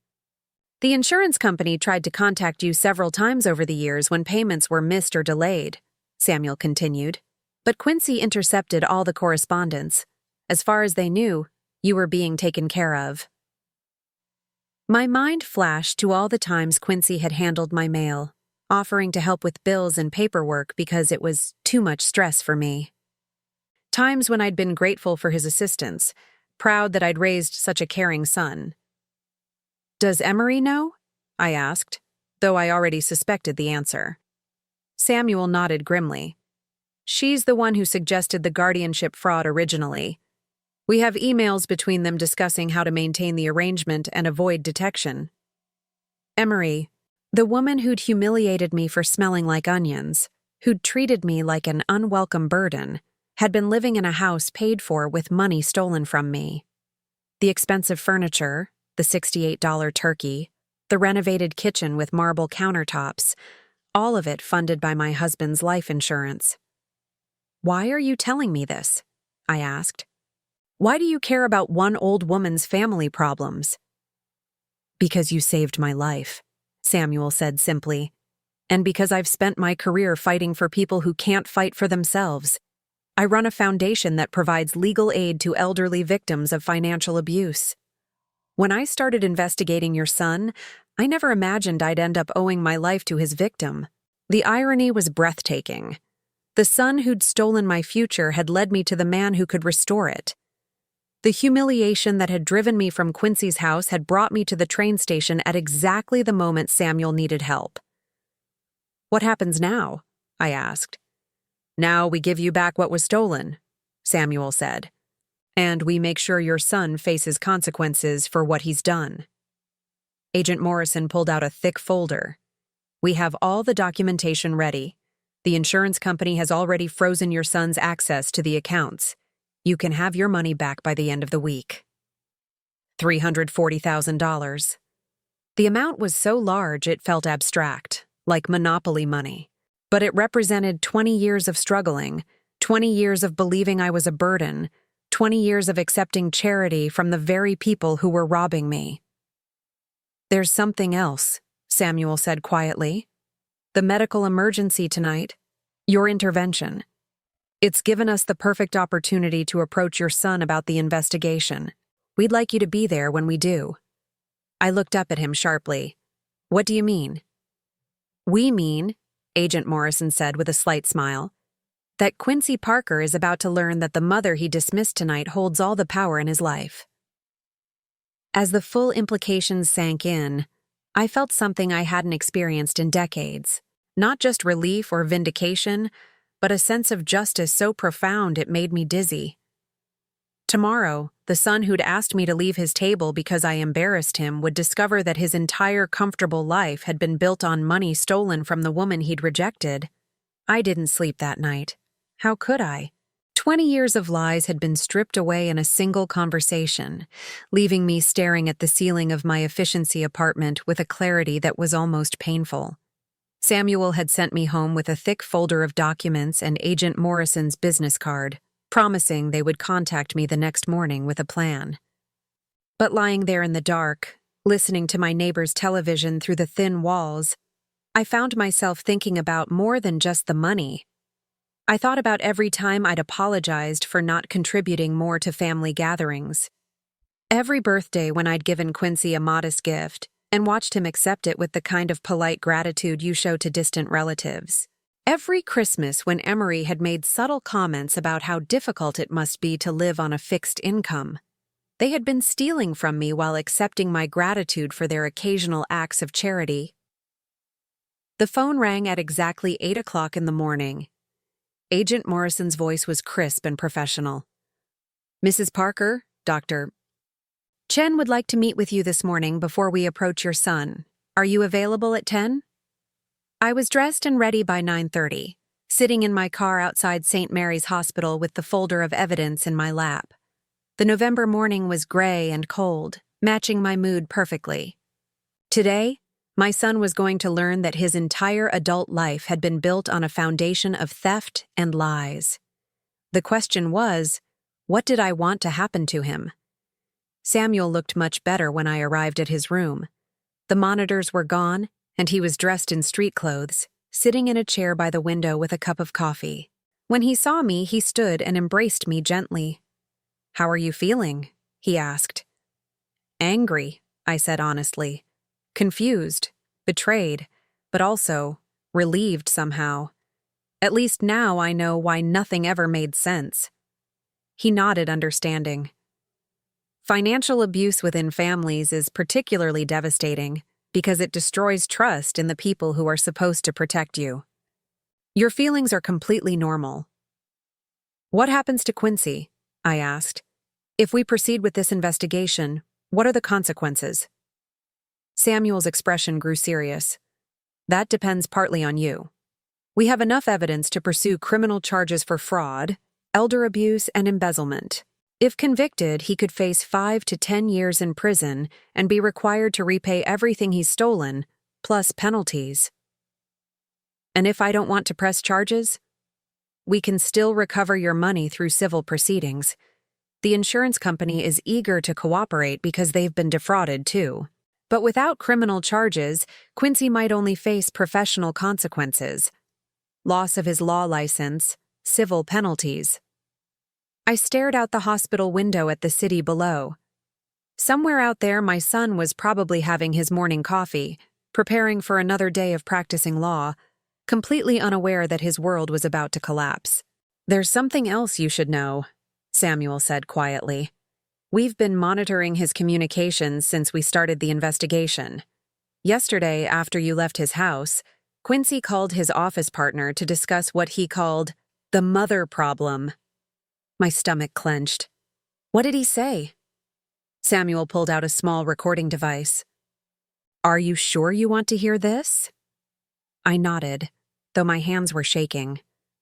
The insurance company tried to contact you several times over the years when payments were missed or delayed, Samuel continued, but Quincy intercepted all the correspondence. As far as they knew, you were being taken care of. My mind flashed to all the times Quincy had handled my mail, offering to help with bills and paperwork because it was too much stress for me. Times when I'd been grateful for his assistance, proud that I'd raised such a caring son. Does Emery know? I asked, though I already suspected the answer. Samuel nodded grimly. She's the one who suggested the guardianship fraud originally. We have emails between them discussing how to maintain the arrangement and avoid detection. Emery, the woman who'd humiliated me for smelling like onions, who'd treated me like an unwelcome burden, had been living in a house paid for with money stolen from me. The expensive furniture, the $68 turkey, the renovated kitchen with marble countertops, all of it funded by my husband's life insurance. Why are you telling me this? I asked. Why do you care about one old woman's family problems? Because you saved my life, Samuel said simply, and because I've spent my career fighting for people who can't fight for themselves. I run a foundation that provides legal aid to elderly victims of financial abuse. When I started investigating your son, I never imagined I'd end up owing my life to his victim. The irony was breathtaking. The son who'd stolen my future had led me to the man who could restore it. The humiliation that had driven me from Quincy's house had brought me to the train station at exactly the moment Samuel needed help. What happens now? I asked. Now we give you back what was stolen, Samuel said. And we make sure your son faces consequences for what he's done. Agent Morrison pulled out a thick folder. We have all the documentation ready. The insurance company has already frozen your son's access to the accounts. You can have your money back by the end of the week. $340,000. The amount was so large it felt abstract, like monopoly money. But it represented 20 years of struggling, 20 years of believing I was a burden, 20 years of accepting charity from the very people who were robbing me. There's something else, Samuel said quietly. "The medical emergency tonight. Your intervention. It's given us the perfect opportunity to approach your son about the investigation. We'd like you to be there when we do." I looked up at him sharply. "What do you mean?" "We mean," Agent Morrison said with a slight smile, "that Quincy Parker is about to learn that the mother he dismissed tonight holds all the power in his life." As the full implications sank in, I felt something I hadn't experienced in decades. Not just relief or vindication, but a sense of justice so profound it made me dizzy. Tomorrow, the son who'd asked me to leave his table because I embarrassed him would discover that his entire comfortable life had been built on money stolen from the woman he'd rejected. I didn't sleep that night. How could I? 20 years of lies had been stripped away in a single conversation, leaving me staring at the ceiling of my efficiency apartment with a clarity that was almost painful. Samuel had sent me home with a thick folder of documents and Agent Morrison's business card, promising they would contact me the next morning with a plan. But lying there in the dark, listening to my neighbor's television through the thin walls, I found myself thinking about more than just the money. I thought about every time I'd apologized for not contributing more to family gatherings. Every birthday when I'd given Quincy a modest gift and watched him accept it with the kind of polite gratitude you show to distant relatives. Every Christmas when Emery had made subtle comments about how difficult it must be to live on a fixed income. They had been stealing from me while accepting my gratitude for their occasional acts of charity. The phone rang at exactly 8 o'clock in the morning. Agent Morrison's voice was crisp and professional. "Mrs. Parker, Dr. Chen would like to meet with you this morning before we approach your son. Are you available at 10? I was dressed and ready by 9:30, sitting in my car outside St. Mary's Hospital with the folder of evidence in my lap. The November morning was gray and cold, matching my mood perfectly. Today, my son was going to learn that his entire adult life had been built on a foundation of theft and lies. The question was, what did I want to happen to him? Samuel looked much better when I arrived at his room. The monitors were gone, and he was dressed in street clothes, sitting in a chair by the window with a cup of coffee. When he saw me, he stood and embraced me gently. "How are you feeling?" he asked. "Angry," I said honestly. "Confused, betrayed, but also relieved somehow. At least now I know why nothing ever made sense." He nodded understanding. Financial abuse within families is particularly devastating because it destroys trust in the people who are supposed to protect you. Your feelings are completely normal. "What happens to Quincy?" I asked. "If we proceed with this investigation, what are the consequences?" Samuel's expression grew serious. "That depends partly on you. We have enough evidence to pursue criminal charges for fraud, elder abuse, and embezzlement. If convicted, he could face 5 to 10 years in prison and be required to repay everything he's stolen, plus penalties. And if I don't want to press charges? We can still recover your money through civil proceedings. The insurance company is eager to cooperate because they've been defrauded too. But without criminal charges, Quincy might only face professional consequences. Loss of his law license, civil penalties." I stared out the hospital window at the city below. Somewhere out there, my son was probably having his morning coffee, preparing for another day of practicing law, completely unaware that his world was about to collapse. "There's something else you should know," Samuel said quietly. "We've been monitoring his communications since we started the investigation. Yesterday, after you left his house, Quincy called his office partner to discuss what he called the mother problem." My stomach clenched. "What did he say?" Samuel pulled out a small recording device. "Are you sure you want to hear this?" I nodded, though my hands were shaking.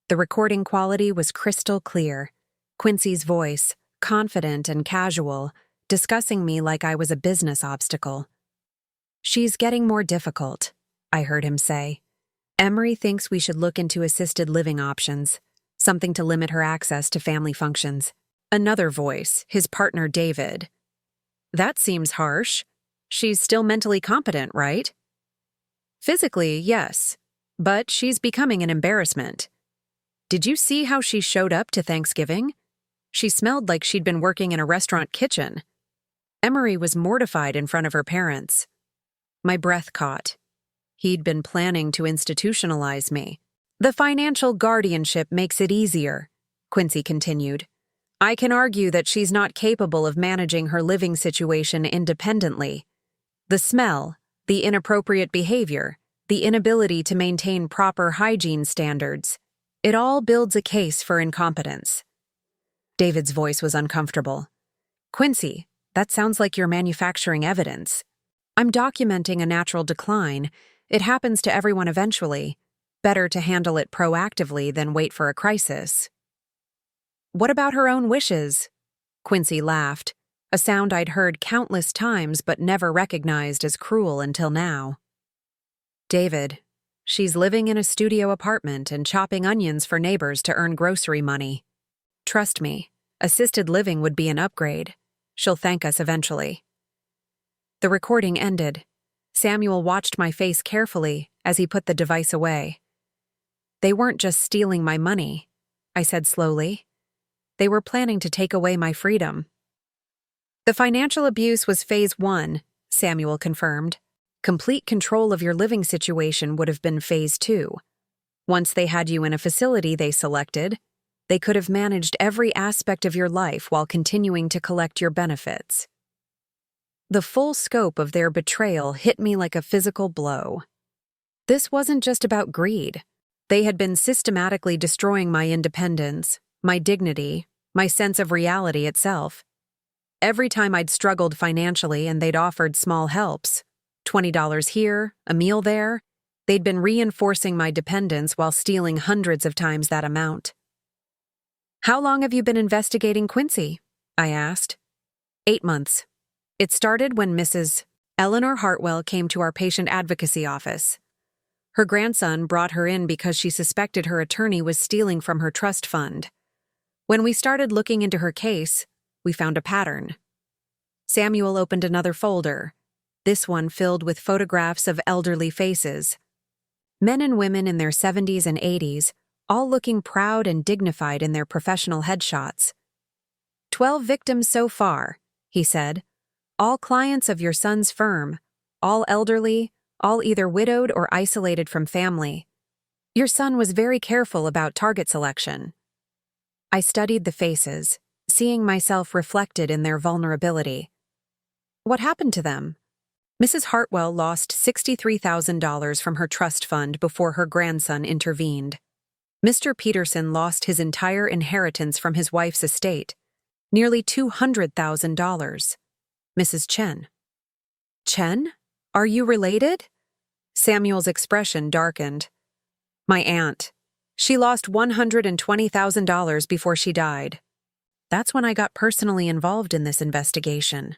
The recording quality was crystal clear. Quincy's voice, confident and casual, discussing me like I was a business obstacle. "She's getting more difficult," I heard him say. "Emery thinks we should look into assisted living options, something to limit her access to family functions." Another voice, his partner David. "That seems harsh. She's still mentally competent, right?" Physically, yes, but she's becoming an embarrassment. Did you see how she showed up to Thanksgiving? She smelled like she'd been working in a restaurant kitchen. Emery was mortified in front of her parents. My breath caught. He'd been planning to institutionalize me. The financial guardianship makes it easier, Quincy continued. I can argue that she's not capable of managing her living situation independently. The smell, the inappropriate behavior, the inability to maintain proper hygiene standards, it all builds a case for incompetence. David's voice was uncomfortable. Quincy, that sounds like you're manufacturing evidence. I'm documenting a natural decline. It happens to everyone eventually. Better to handle it proactively than wait for a crisis. What about her own wishes? Quincy laughed, a sound I'd heard countless times but never recognized as cruel until now. David, she's living in a studio apartment and chopping onions for neighbors to earn grocery money. Trust me, assisted living would be an upgrade. She'll thank us eventually. The recording ended. Samuel watched my face carefully as he put the device away. They weren't just stealing my money, I said slowly. They were planning to take away my freedom. The financial abuse was phase 1, Samuel confirmed. Complete control of your living situation would have been phase 2. Once they had you in a facility they selected, they could have managed every aspect of your life while continuing to collect your benefits. The full scope of their betrayal hit me like a physical blow. This wasn't just about greed. They had been systematically destroying my independence, my dignity, my sense of reality itself. Every time I'd struggled financially and they'd offered small helps, $20 here, a meal there, they'd been reinforcing my dependence while stealing hundreds of times that amount. How long have you been investigating Quincy? I asked. 8 months. It started when Mrs. Eleanor Hartwell came to our patient advocacy office. Her grandson brought her in because she suspected her attorney was stealing from her trust fund. When we started looking into her case, we found a pattern. Samuel opened another folder, this one filled with photographs of elderly faces. Men and women in their 70s and 80s, all looking proud and dignified in their professional headshots. 12 victims so far, he said. All clients of your son's firm, all elderly, all either widowed or isolated from family. Your son was very careful about target selection. I studied the faces, seeing myself reflected in their vulnerability. What happened to them? Mrs. Hartwell lost $63,000 from her trust fund before her grandson intervened. Mr. Peterson lost his entire inheritance from his wife's estate, nearly $200,000. Mrs. Chen. Chen? Are you related? Samuel's expression darkened. My aunt. She lost $120,000 before she died. That's when I got personally involved in this investigation.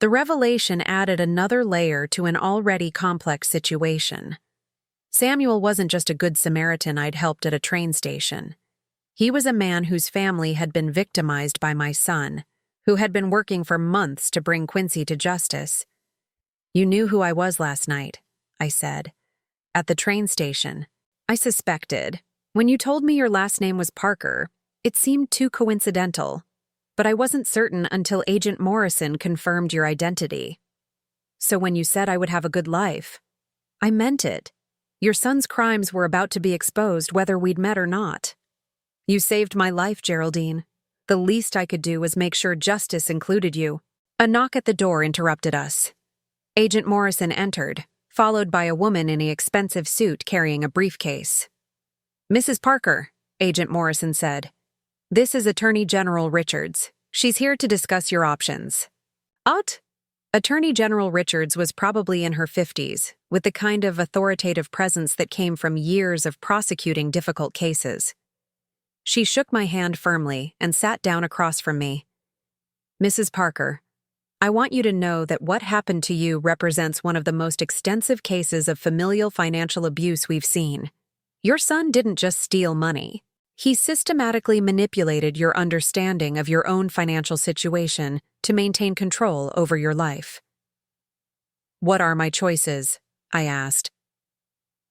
The revelation added another layer to an already complex situation. Samuel wasn't just a good Samaritan I'd helped at a train station. He was a man whose family had been victimized by my son, who had been working for months to bring Quincy to justice. You knew who I was last night, I said. At the train station. I suspected. When you told me your last name was Parker, it seemed too coincidental. But I wasn't certain until Agent Morrison confirmed your identity. So when you said I would have a good life, I meant it. Your son's crimes were about to be exposed whether we'd met or not. You saved my life, Geraldine. The least I could do was make sure justice included you. A knock at the door interrupted us. Agent Morrison entered, followed by a woman in an expensive suit carrying a briefcase. Mrs. Parker, Agent Morrison said. This is Attorney General Richards. She's here to discuss your options. What? Attorney General Richards was probably in her 50s, with the kind of authoritative presence that came from years of prosecuting difficult cases. She shook my hand firmly and sat down across from me. Mrs. Parker, I want you to know that what happened to you represents one of the most extensive cases of familial financial abuse we've seen. Your son didn't just steal money. He systematically manipulated your understanding of your own financial situation to maintain control over your life. What are my choices? I asked.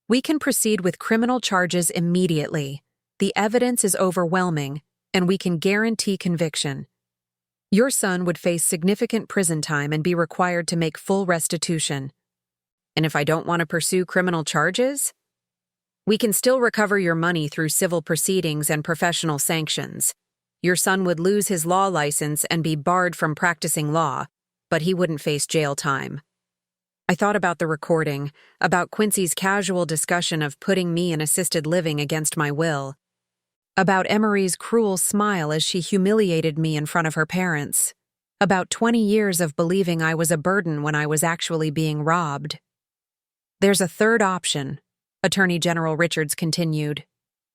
We can proceed with criminal charges immediately. The evidence is overwhelming, and we can guarantee conviction. Your son would face significant prison time and be required to make full restitution. And if I don't want to pursue criminal charges? We can still recover your money through civil proceedings and professional sanctions. Your son would lose his law license and be barred from practicing law, but he wouldn't face jail time. I thought about the recording, about Quincy's casual discussion of putting me in assisted living against my will, about Emery's cruel smile as she humiliated me in front of her parents, about 20 years of believing I was a burden when I was actually being robbed. There's a third option, Attorney General Richards continued.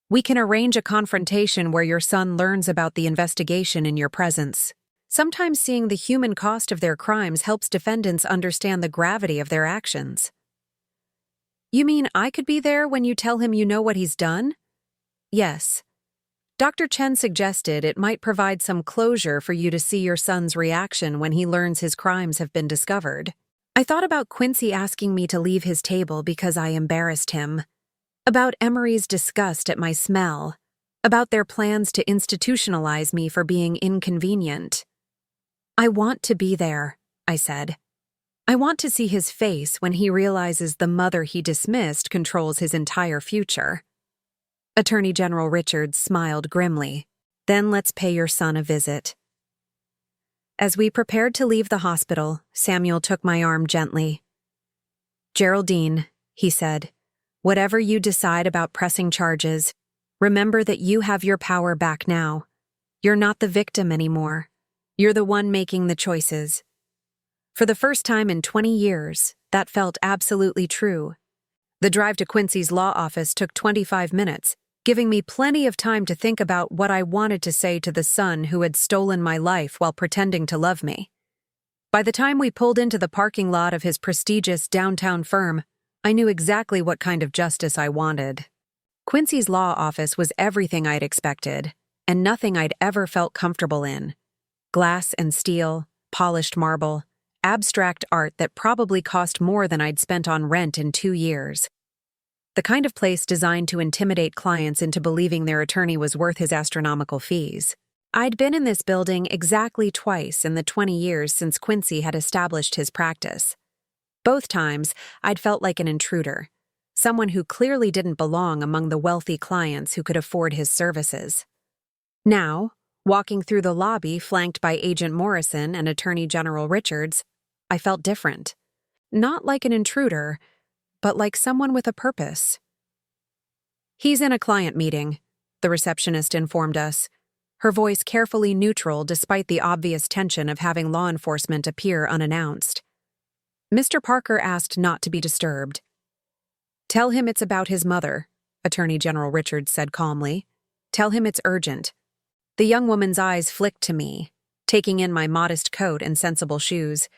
We can arrange a confrontation where your son learns about the investigation in your presence. Sometimes seeing the human cost of their crimes helps defendants understand the gravity of their actions. You mean I could be there when you tell him you know what he's done? Yes. Dr. Chen suggested it might provide some closure for you to see your son's reaction when he learns his crimes have been discovered. I thought about Quincy asking me to leave his table because I embarrassed him, about Emery's disgust at my smell, about their plans to institutionalize me for being inconvenient. I want to be there, I said. I want to see his face when he realizes the mother he dismissed controls his entire future. Attorney General Richards smiled grimly. Then let's pay your son a visit. As we prepared to leave the hospital, Samuel took my arm gently. Geraldine, he said, whatever you decide about pressing charges, remember that you have your power back now. You're not the victim anymore. You're the one making the choices. For the first time in 20 years, that felt absolutely true. The drive to Quincy's law office took 25 minutes, giving me plenty of time to think about what I wanted to say to the son who had stolen my life while pretending to love me. By the time we pulled into the parking lot of his prestigious downtown firm, I knew exactly what kind of justice I wanted. Quincy's law office was everything I'd expected, and nothing I'd ever felt comfortable in. Glass and steel, polished marble, abstract art that probably cost more than I'd spent on rent in 2 years. The kind of place designed to intimidate clients into believing their attorney was worth his astronomical fees. I'd been in this building exactly twice in the 20 years since Quincy had established his practice. Both times, I'd felt like an intruder, someone who clearly didn't belong among the wealthy clients who could afford his services. Now, walking through the lobby flanked by Agent Morrison and Attorney General Richards, I felt different. Not like an intruder, but like someone with a purpose. He's in a client meeting, the receptionist informed us, her voice carefully neutral despite the obvious tension of having law enforcement appear unannounced. Mr. Parker asked not to be disturbed. Tell him it's about his mother, Attorney General Richards said calmly. Tell him it's urgent. The young woman's eyes flicked to me, taking in my modest coat and sensible shoes,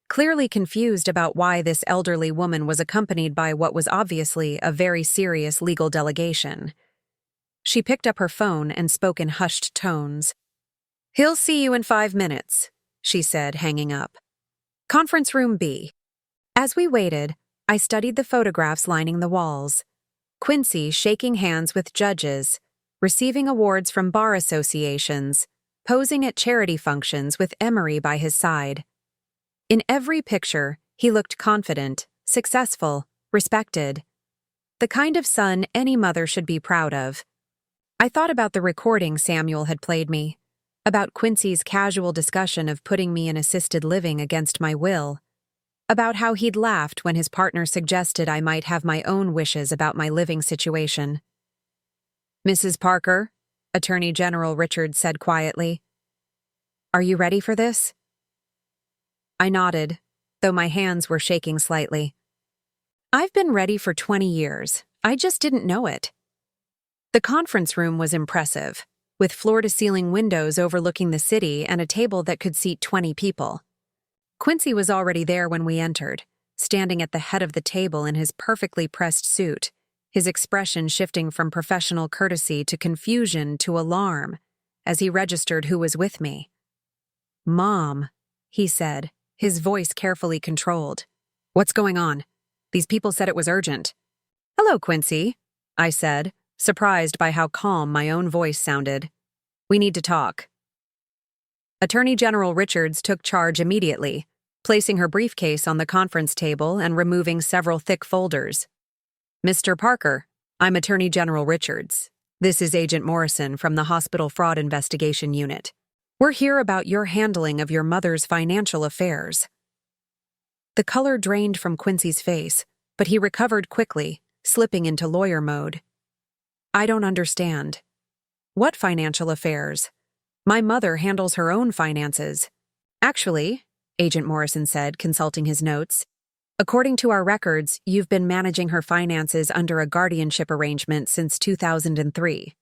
clearly confused about why this elderly woman was accompanied by what was obviously a very serious legal delegation. She picked up her phone and spoke in hushed tones. "He'll see you in 5 minutes," she said, hanging up. "Conference room B." As we waited, I studied the photographs lining the walls. Quincy shaking hands with judges, receiving awards from bar associations, posing at charity functions with Emery by his side. In every picture, he looked confident, successful, respected. The kind of son any mother should be proud of. I thought about the recording Samuel had played me, about Quincy's casual discussion of putting me in assisted living against my will, about how he'd laughed when his partner suggested I might have my own wishes about my living situation. "Mrs. Parker," Attorney General Richards said quietly, "are you ready for this?" I nodded, though my hands were shaking slightly. I've been ready for 20 years. I just didn't know it. The conference room was impressive, with floor-to-ceiling windows overlooking the city and a table that could seat 20 people. Quincy was already there when we entered, standing at the head of the table in his perfectly pressed suit, his expression shifting from professional courtesy to confusion to alarm as he registered who was with me. "Mom," he said, his voice carefully controlled. "What's going on?" These people said it was urgent. "Hello, Quincy," I said, surprised by how calm my own voice sounded. "We need to talk." Attorney General Richards took charge immediately, placing her briefcase on the conference table and removing several thick folders. "Mr. Parker, I'm Attorney General Richards. This is Agent Morrison from the Hospital Fraud Investigation Unit. We're here about your handling of your mother's financial affairs." The color drained from Quincy's face, but he recovered quickly, slipping into lawyer mode. "I don't understand." "What financial affairs? My mother handles her own finances." "Actually," Agent Morrison said, consulting his notes, "according to our records, you've been managing her finances under a guardianship arrangement since 2003.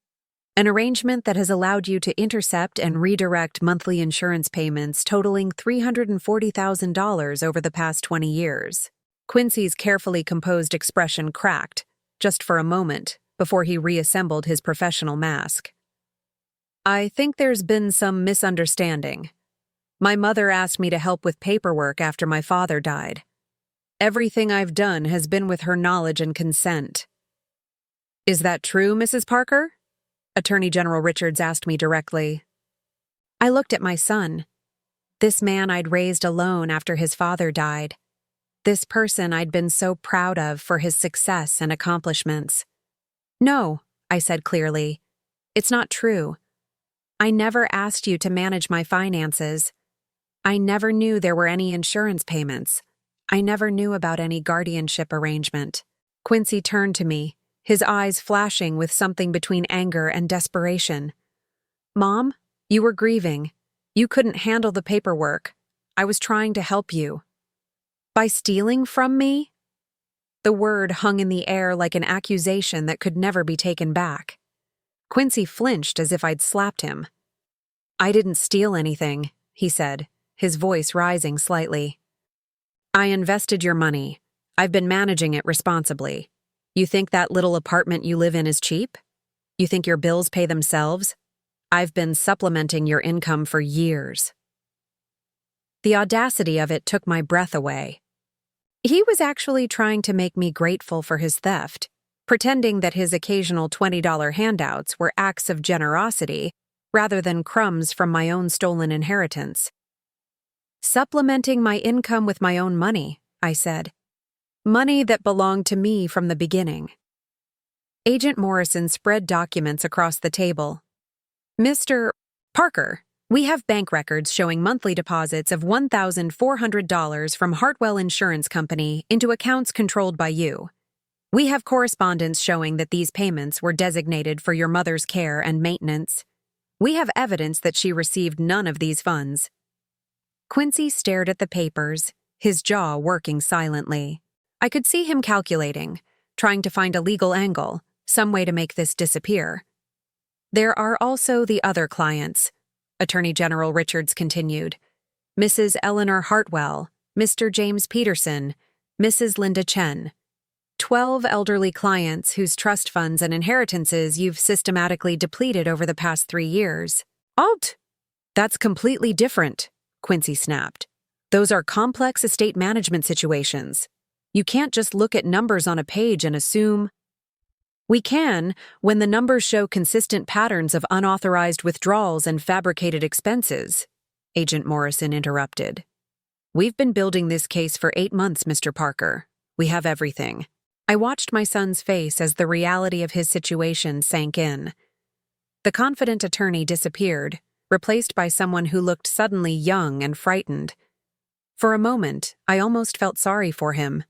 An arrangement that has allowed you to intercept and redirect monthly insurance payments totaling $340,000 over the past 20 years. Quincy's carefully composed expression cracked, just for a moment, before he reassembled his professional mask. "I think there's been some misunderstanding. My mother asked me to help with paperwork after my father died. Everything I've done has been with her knowledge and consent." "Is that true, Mrs. Parker?" Attorney General Richards asked me directly. I looked at my son. This man I'd raised alone after his father died. This person I'd been so proud of for his success and accomplishments. "No," I said clearly. "It's not true. I never asked you to manage my finances. I never knew there were any insurance payments. I never knew about any guardianship arrangement." Quincy turned to me, his eyes flashing with something between anger and desperation. "Mom, you were grieving. You couldn't handle the paperwork. I was trying to help you." "By stealing from me?" The word hung in the air like an accusation that could never be taken back. Quincy flinched as if I'd slapped him. "I didn't steal anything," he said, his voice rising slightly. "I invested your money. I've been managing it responsibly. You think that little apartment you live in is cheap? You think your bills pay themselves? I've been supplementing your income for years." The audacity of it took my breath away. He was actually trying to make me grateful for his theft, pretending that his occasional $20 handouts were acts of generosity rather than crumbs from my own stolen inheritance. "Supplementing my income with my own money," I said. "Money that belonged to me from the beginning." Agent Morrison spread documents across the table. "Mr. Parker, we have bank records showing monthly deposits of $1,400 from Hartwell Insurance Company into accounts controlled by you. We have correspondence showing that these payments were designated for your mother's care and maintenance. We have evidence that she received none of these funds." Quincy stared at the papers, his jaw working silently. I could see him calculating, trying to find a legal angle, some way to make this disappear. "There are also the other clients," Attorney General Richards continued. "Mrs. Eleanor Hartwell, Mr. James Peterson, Mrs. Linda Chen. 12 elderly clients whose trust funds and inheritances you've systematically depleted over the past 3 years. Alt! That's completely different," Quincy snapped. "Those are complex estate management situations. You can't just look at numbers on a page and assume—" "We can, when the numbers show consistent patterns of unauthorized withdrawals and fabricated expenses," Agent Morrison interrupted. "We've been building this case for 8 months, Mr. Parker. We have everything." I watched my son's face as the reality of his situation sank in. The confident attorney disappeared, replaced by someone who looked suddenly young and frightened. For a moment, I almost felt sorry for him.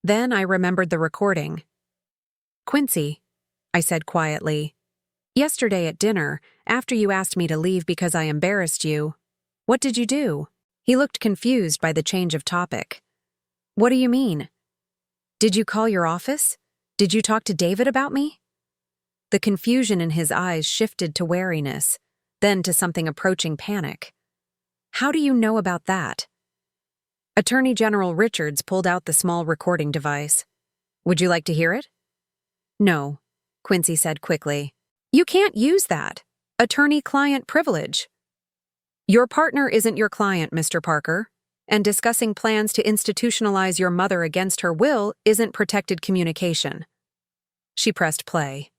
Then I remembered the recording. "Quincy," I said quietly, "yesterday at dinner, after you asked me to leave because I embarrassed you, what did you do?" He looked confused by the change of topic. "What do you mean? Did you call your office? Did you talk to David about me?" The confusion in his eyes shifted to wariness, then to something approaching panic. "How do you know about that?" Attorney General Richards pulled out the small recording device. "Would you like to hear it?" "No," Quincy said quickly. "You can't use that. Attorney-client privilege." "Your partner isn't your client, Mr. Parker. And discussing plans to institutionalize your mother against her will isn't protected communication. She pressed play.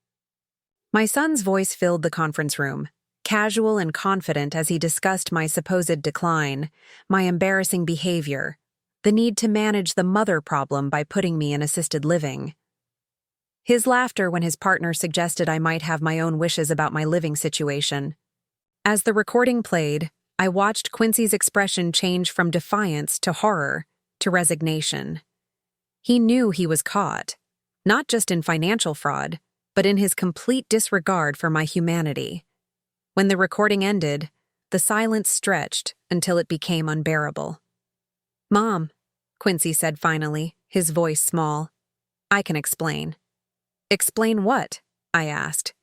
My son's voice filled the conference room, casual and confident as he discussed my supposed decline, my embarrassing behavior, the need to manage the mother problem by putting me in assisted living. His laughter when his partner suggested I might have my own wishes about my living situation. As the recording played, I watched Quincy's expression change from defiance to horror to resignation. He knew he was caught, not just in financial fraud, but in his complete disregard for my humanity. When the recording ended, the silence stretched until it became unbearable. "Mom," Quincy said finally, his voice small, "I can explain." "Explain what?" I asked.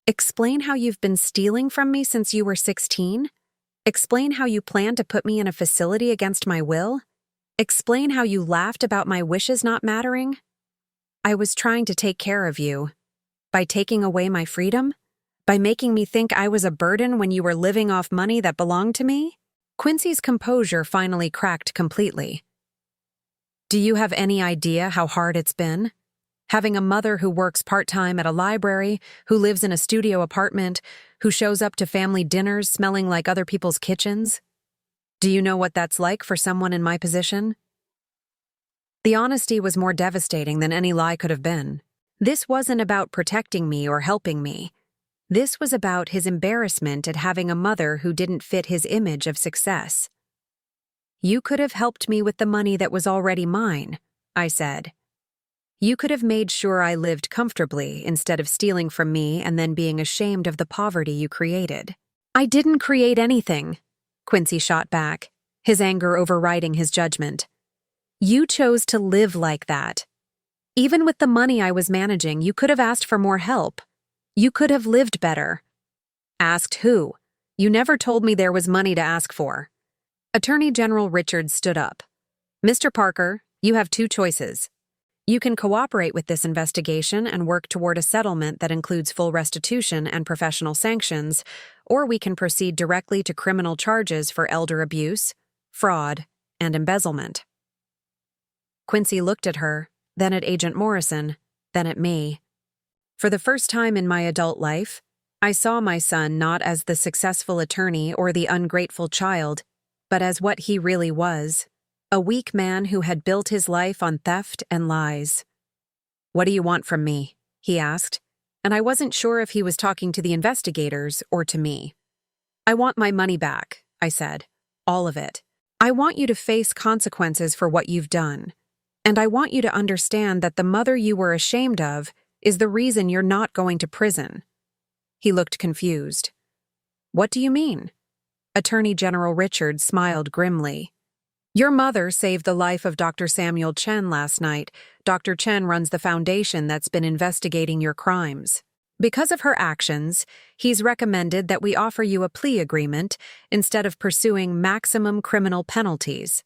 "Explain how you've been stealing from me since you were 16? Explain how you plan to put me in a facility against my will? Explain how you laughed about my wishes not mattering? I was trying to take care of you. By taking away my freedom? By making me think I was a burden when you were living off money that belonged to me?" Quincy's composure finally cracked completely. "Do you have any idea how hard it's been? Having a mother who works part-time at a library, who lives in a studio apartment, who shows up to family dinners smelling like other people's kitchens? Do you know what that's like for someone in my position?" The honesty was more devastating than any lie could have been. This wasn't about protecting me or helping me. This was about his embarrassment at having a mother who didn't fit his image of success. "You could have helped me with the money that was already mine," I said. "You could have made sure I lived comfortably instead of stealing from me and then being ashamed of the poverty you created." "I didn't create anything," Quincy shot back, his anger overriding his judgment. "You chose to live like that. Even with the money I was managing, you could have asked for more help. You could have lived better." "Asked who? You never told me there was money to ask for." Attorney General Richards stood up. "Mr. Parker, you have two choices. You can cooperate with this investigation and work toward a settlement that includes full restitution and professional sanctions, or we can proceed directly to criminal charges for elder abuse, fraud, and embezzlement." Quincy looked at her, then at Agent Morrison, then at me. For the first time in my adult life, I saw my son not as the successful attorney or the ungrateful child, but as what he really was. A weak man who had built his life on theft and lies. "What do you want from me?" he asked, and I wasn't sure if he was talking to the investigators or to me. "I want my money back," I said. "All of it. I want you to face consequences for what you've done. And I want you to understand that the mother you were ashamed of is the reason you're not going to prison." He looked confused. "What do you mean?" Attorney General Richards smiled grimly. "Your mother saved the life of Dr. Samuel Chen last night. Dr. Chen runs the foundation that's been investigating your crimes. Because of her actions, he's recommended that we offer you a plea agreement instead of pursuing maximum criminal penalties."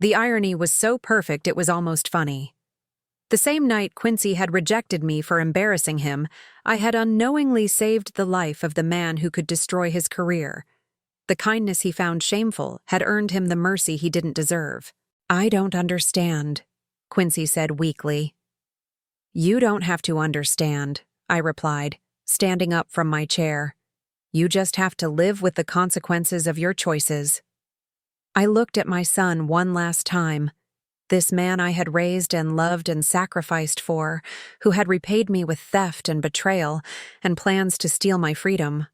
The irony was so perfect it was almost funny. The same night Quincy had rejected me for embarrassing him, I had unknowingly saved the life of the man who could destroy his career. The kindness he found shameful had earned him the mercy he didn't deserve. "I don't understand," Quincy said weakly. "You don't have to understand," I replied, standing up from my chair. "You just have to live with the consequences of your choices." I looked at my son one last time, this man I had raised and loved and sacrificed for, who had repaid me with theft and betrayal and plans to steal my freedom.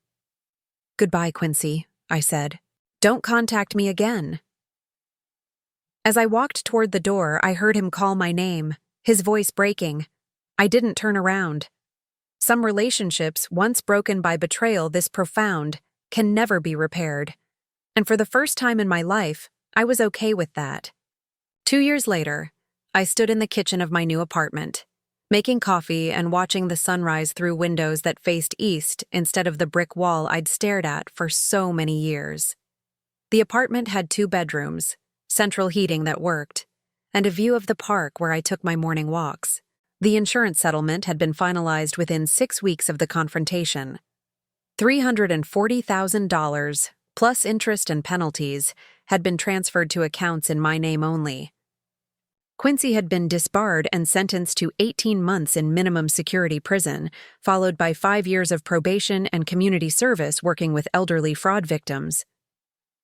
"Goodbye, Quincy," I said. "Don't contact me again." As I walked toward the door, I heard him call my name, his voice breaking. I didn't turn around. Some relationships, once broken by betrayal this profound, can never be repaired. And for the first time in my life, I was okay with that. 2 years later, I stood in the kitchen of my new apartment, making coffee and watching the sunrise through windows that faced east instead of the brick wall I'd stared at for so many years. The apartment had 2 bedrooms, central heating that worked, and a view of the park where I took my morning walks. The insurance settlement had been finalized within 6 weeks of the confrontation. $340,000, plus interest and penalties, had been transferred to accounts in my name only. Quincy had been disbarred and sentenced to 18 months in minimum security prison, followed by 5 years of probation and community service working with elderly fraud victims.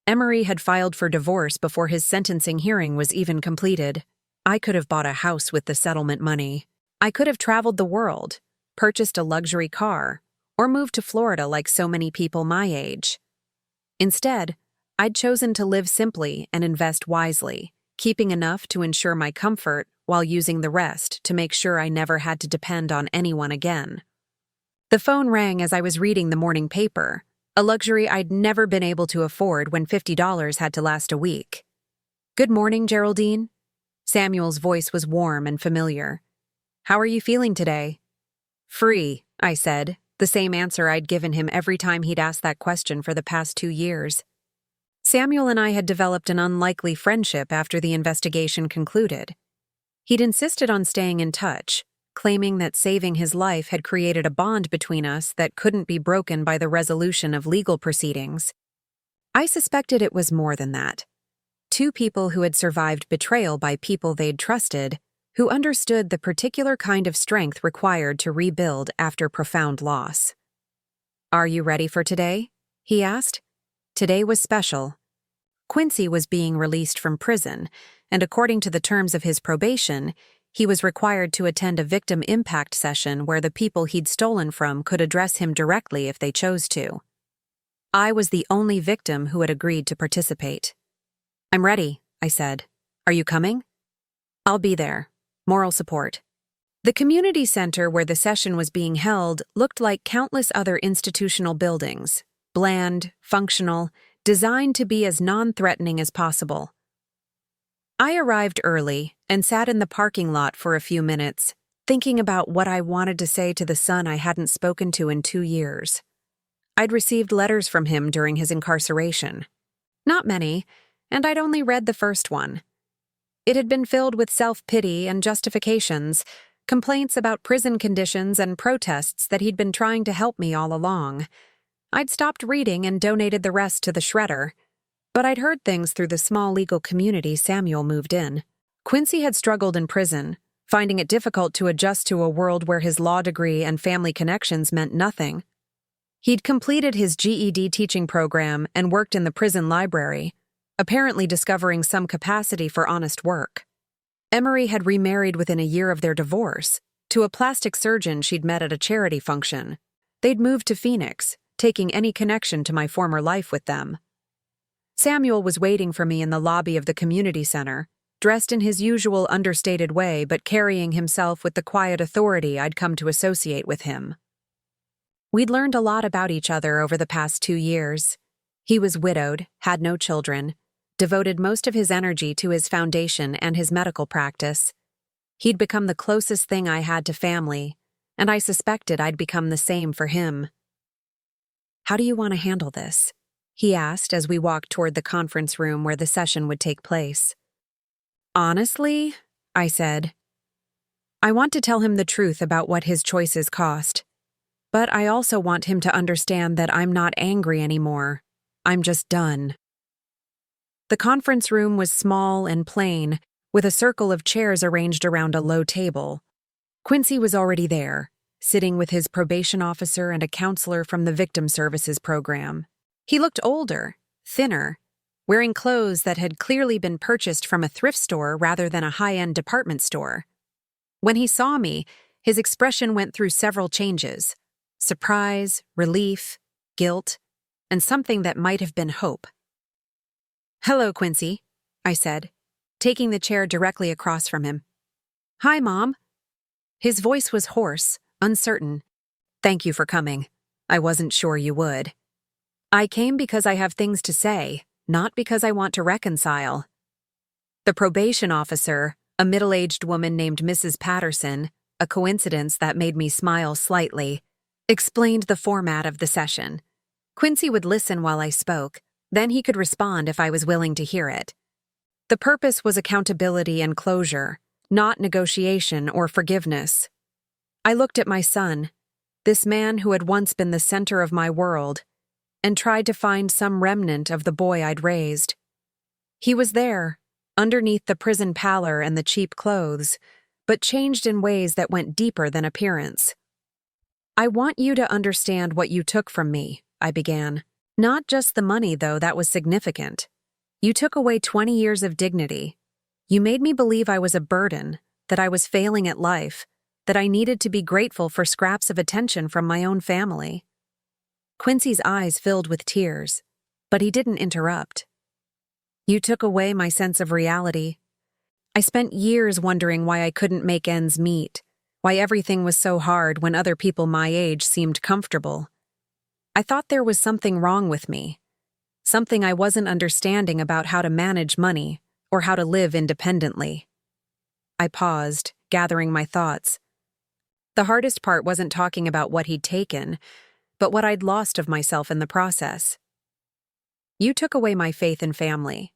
Emery had filed for divorce before his sentencing hearing was even completed. I could have bought a house with the settlement money. I could have traveled the world, purchased a luxury car, or moved to Florida like so many people my age. Instead, I'd chosen to live simply and invest wisely, keeping enough to ensure my comfort while using the rest to make sure I never had to depend on anyone again. The phone rang as I was reading the morning paper, a luxury I'd never been able to afford when $50 had to last a week. "Good morning, Geraldine." Samuel's voice was warm and familiar. "How are you feeling today?" "Free," I said, the same answer I'd given him every time he'd asked that question for the past 2 years. Samuel and I had developed an unlikely friendship after the investigation concluded. He'd insisted on staying in touch, claiming that saving his life had created a bond between us that couldn't be broken by the resolution of legal proceedings. I suspected it was more than that. 2 people who had survived betrayal by people they'd trusted, who understood the particular kind of strength required to rebuild after profound loss. "Are you ready for today?" he asked. Today was special. Quincy was being released from prison, and according to the terms of his probation, he was required to attend a victim impact session where the people he'd stolen from could address him directly if they chose to. I was the only victim who had agreed to participate. "I'm ready," I said. "Are you coming?" "I'll be there. Moral support." The community center where the session was being held looked like countless other institutional buildings, bland, functional, designed to be as non-threatening as possible. I arrived early and sat in the parking lot for a few minutes, thinking about what I wanted to say to the son I hadn't spoken to in 2 years. I'd received letters from him during his incarceration. Not many, and I'd only read the first one. It had been filled with self-pity and justifications, complaints about prison conditions and protests that he'd been trying to help me all along. I'd stopped reading and donated the rest to the shredder, but I'd heard things through the small legal community Samuel moved in. Quincy had struggled in prison, finding it difficult to adjust to a world where his law degree and family connections meant nothing. He'd completed his GED teaching program and worked in the prison library, apparently discovering some capacity for honest work. Emery had remarried within a year of their divorce, to a plastic surgeon she'd met at a charity function. They'd moved to Phoenix, taking any connection to my former life with them. Samuel was waiting for me in the lobby of the community center, dressed in his usual understated way but carrying himself with the quiet authority I'd come to associate with him. We'd learned a lot about each other over the past 2 years. He was widowed, had no children, devoted most of his energy to his foundation and his medical practice. He'd become the closest thing I had to family, and I suspected I'd become the same for him. "How do you want to handle this?" he asked as we walked toward the conference room where the session would take place. "Honestly," I said, "I want to tell him the truth about what his choices cost. But I also want him to understand that I'm not angry anymore. I'm just done." The conference room was small and plain, with a circle of chairs arranged around a low table. Quincy was already there, sitting with his probation officer and a counselor from the Victim Services program. He looked older, thinner, wearing clothes that had clearly been purchased from a thrift store rather than a high-end department store. When he saw me, his expression went through several changes: surprise, relief, guilt, and something that might have been hope. "Hello, Quincy," I said, taking the chair directly across from him. "Hi, Mom." His voice was hoarse, uncertain. "Thank you for coming. I wasn't sure you would." "I came because I have things to say, not because I want to reconcile." The probation officer, a middle-aged woman named Mrs. Patterson, a coincidence that made me smile slightly, explained the format of the session. Quincy would listen while I spoke, then he could respond if I was willing to hear it. The purpose was accountability and closure, not negotiation or forgiveness. I looked at my son, this man who had once been the center of my world, and tried to find some remnant of the boy I'd raised. He was there, underneath the prison pallor and the cheap clothes, but changed in ways that went deeper than appearance. "I want you to understand what you took from me," I began. "Not just the money, though, that was significant. You took away 20 years of dignity. You made me believe I was a burden, that I was failing at life, that I needed to be grateful for scraps of attention from my own family." Quincy's eyes filled with tears, but he didn't interrupt. "You took away my sense of reality. I spent years wondering why I couldn't make ends meet, why everything was so hard when other people my age seemed comfortable. I thought there was something wrong with me, something I wasn't understanding about how to manage money or how to live independently." I paused, gathering my thoughts. The hardest part wasn't talking about what he'd taken, but what I'd lost of myself in the process. "You took away my faith in family.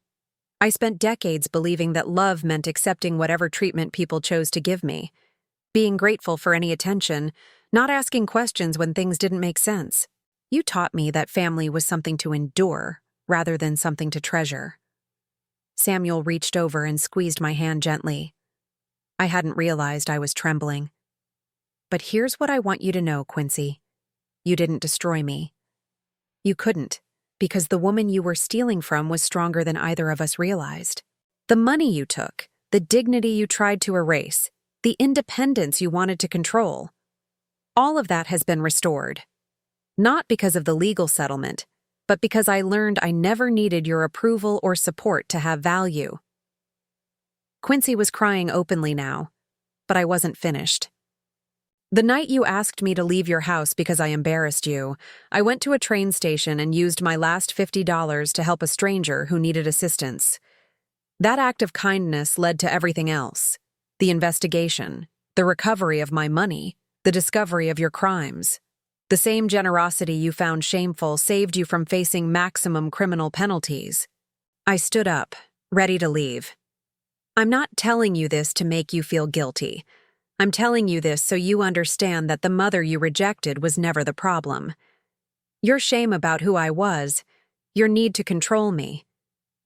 I spent decades believing that love meant accepting whatever treatment people chose to give me, being grateful for any attention, not asking questions when things didn't make sense. You taught me that family was something to endure rather than something to treasure." Samuel reached over and squeezed my hand gently. I hadn't realized I was trembling. "But here's what I want you to know, Quincy. You didn't destroy me. You couldn't, because the woman you were stealing from was stronger than either of us realized. The money you took, the dignity you tried to erase, the independence you wanted to control, all of that has been restored. Not because of the legal settlement, but because I learned I never needed your approval or support to have value." Quincy was crying openly now, but I wasn't finished. "The night you asked me to leave your house because I embarrassed you, I went to a train station and used my last $50 to help a stranger who needed assistance. That act of kindness led to everything else: the investigation, the recovery of my money, the discovery of your crimes. The same generosity you found shameful saved you from facing maximum criminal penalties." I stood up, ready to leave. "I'm not telling you this to make you feel guilty. I'm telling you this so you understand that the mother you rejected was never the problem. Your shame about who I was, your need to control me,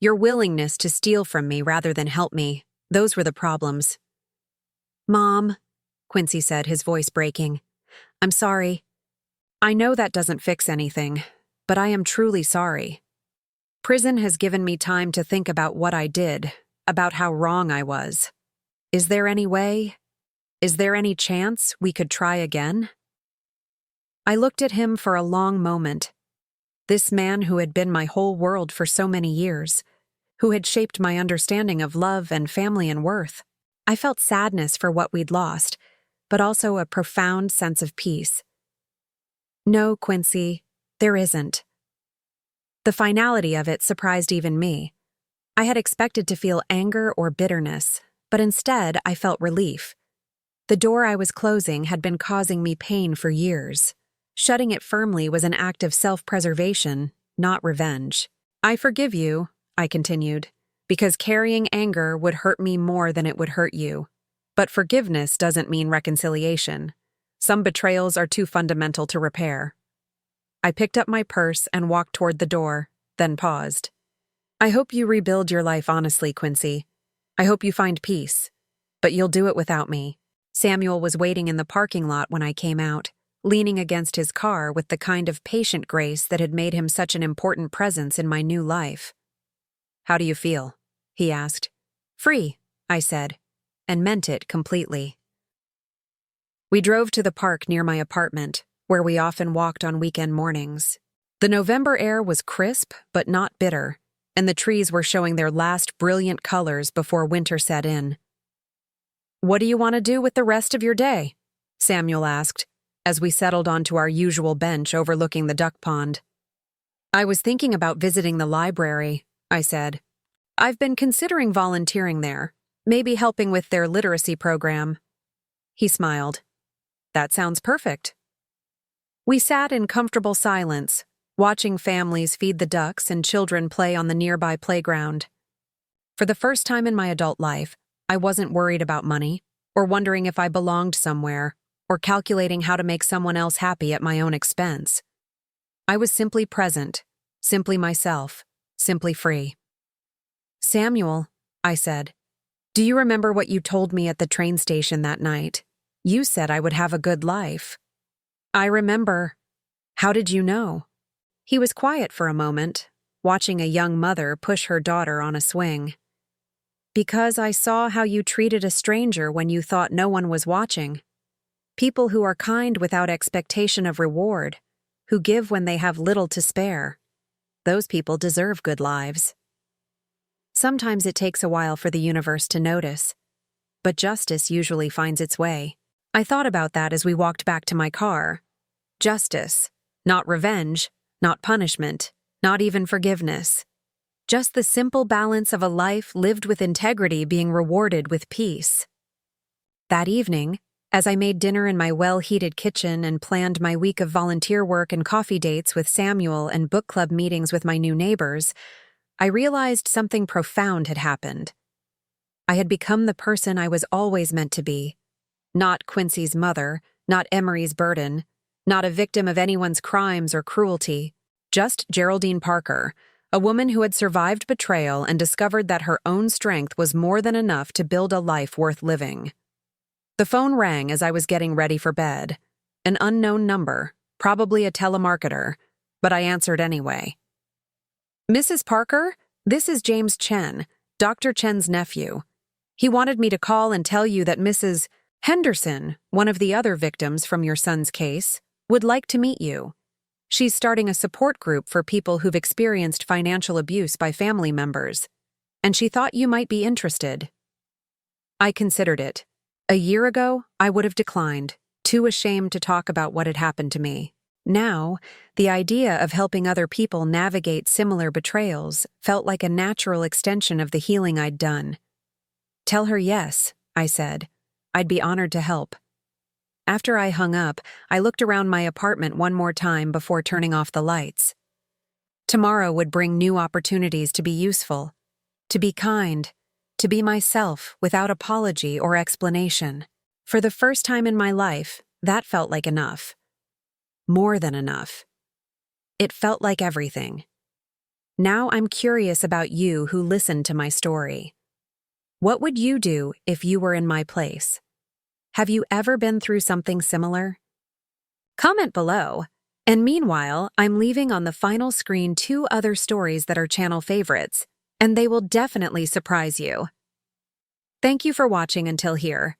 your willingness to steal from me rather than help me, those were the problems." "Mom," Quincy said, his voice breaking, "I'm sorry. I know that doesn't fix anything, but I am truly sorry. Prison has given me time to think about what I did, about how wrong I was. Is there any way? Is there any chance we could try again?" I looked at him for a long moment. This man who had been my whole world for so many years, who had shaped my understanding of love and family and worth. I felt sadness for what we'd lost, but also a profound sense of peace. "No, Quincy, there isn't." The finality of it surprised even me. I had expected to feel anger or bitterness, but instead I felt relief. The door I was closing had been causing me pain for years. Shutting it firmly was an act of self-preservation, not revenge. "I forgive you," I continued, "because carrying anger would hurt me more than it would hurt you. But forgiveness doesn't mean reconciliation. Some betrayals are too fundamental to repair." I picked up my purse and walked toward the door, then paused. "I hope you rebuild your life honestly, Quincy. I hope you find peace. But you'll do it without me." Samuel was waiting in the parking lot when I came out, leaning against his car with the kind of patient grace that had made him such an important presence in my new life. "How do you feel?" he asked. "Free," I said, and meant it completely. We drove to the park near my apartment, where we often walked on weekend mornings. The November air was crisp but not bitter, and the trees were showing their last brilliant colors before winter set in. "What do you want to do with the rest of your day?" Samuel asked, as we settled onto our usual bench overlooking the duck pond. "I was thinking about visiting the library," I said. "I've been considering volunteering there, maybe helping with their literacy program." He smiled. "That sounds perfect." We sat in comfortable silence, watching families feed the ducks and children play on the nearby playground. For the first time in my adult life, I wasn't worried about money, or wondering if I belonged somewhere, or calculating how to make someone else happy at my own expense. I was simply present, simply myself, simply free. Samuel, I said, do you remember what you told me at the train station that night? You said I would have a good life. I remember. How did you know? He was quiet for a moment, watching a young mother push her daughter on a swing. Because I saw how you treated a stranger when you thought no one was watching. People who are kind without expectation of reward, who give when they have little to spare. Those people deserve good lives. Sometimes it takes a while for the universe to notice, but justice usually finds its way. I thought about that as we walked back to my car. Justice, not revenge, not punishment, not even forgiveness. Just the simple balance of a life lived with integrity being rewarded with peace. That evening, as I made dinner in my well-heated kitchen and planned my week of volunteer work and coffee dates with Samuel and book club meetings with my new neighbors, I realized something profound had happened. I had become the person I was always meant to be. Not Quincy's mother, not Emery's burden, not a victim of anyone's crimes or cruelty, just Geraldine Parker, a woman who had survived betrayal and discovered that her own strength was more than enough to build a life worth living. The phone rang as I was getting ready for bed. An unknown number, probably a telemarketer, but I answered anyway. Mrs. Parker, this is James Chen, Dr. Chen's nephew. He wanted me to call and tell you that Mrs. Henderson, one of the other victims from your son's case, would like to meet you. She's starting a support group for people who've experienced financial abuse by family members, and she thought you might be interested. I considered it. A year ago, I would have declined, too ashamed to talk about what had happened to me. Now, the idea of helping other people navigate similar betrayals felt like a natural extension of the healing I'd done. Tell her yes, I said. I'd be honored to help. After I hung up, I looked around my apartment one more time before turning off the lights. Tomorrow would bring new opportunities to be useful, to be kind, to be myself without apology or explanation. For the first time in my life, that felt like enough. More than enough. It felt like everything. Now I'm curious about you who listened to my story. What would you do if you were in my place? Have you ever been through something similar? Comment below. And meanwhile, I'm leaving on the final screen 2 other stories that are channel favorites, and they will definitely surprise you. Thank you for watching until here.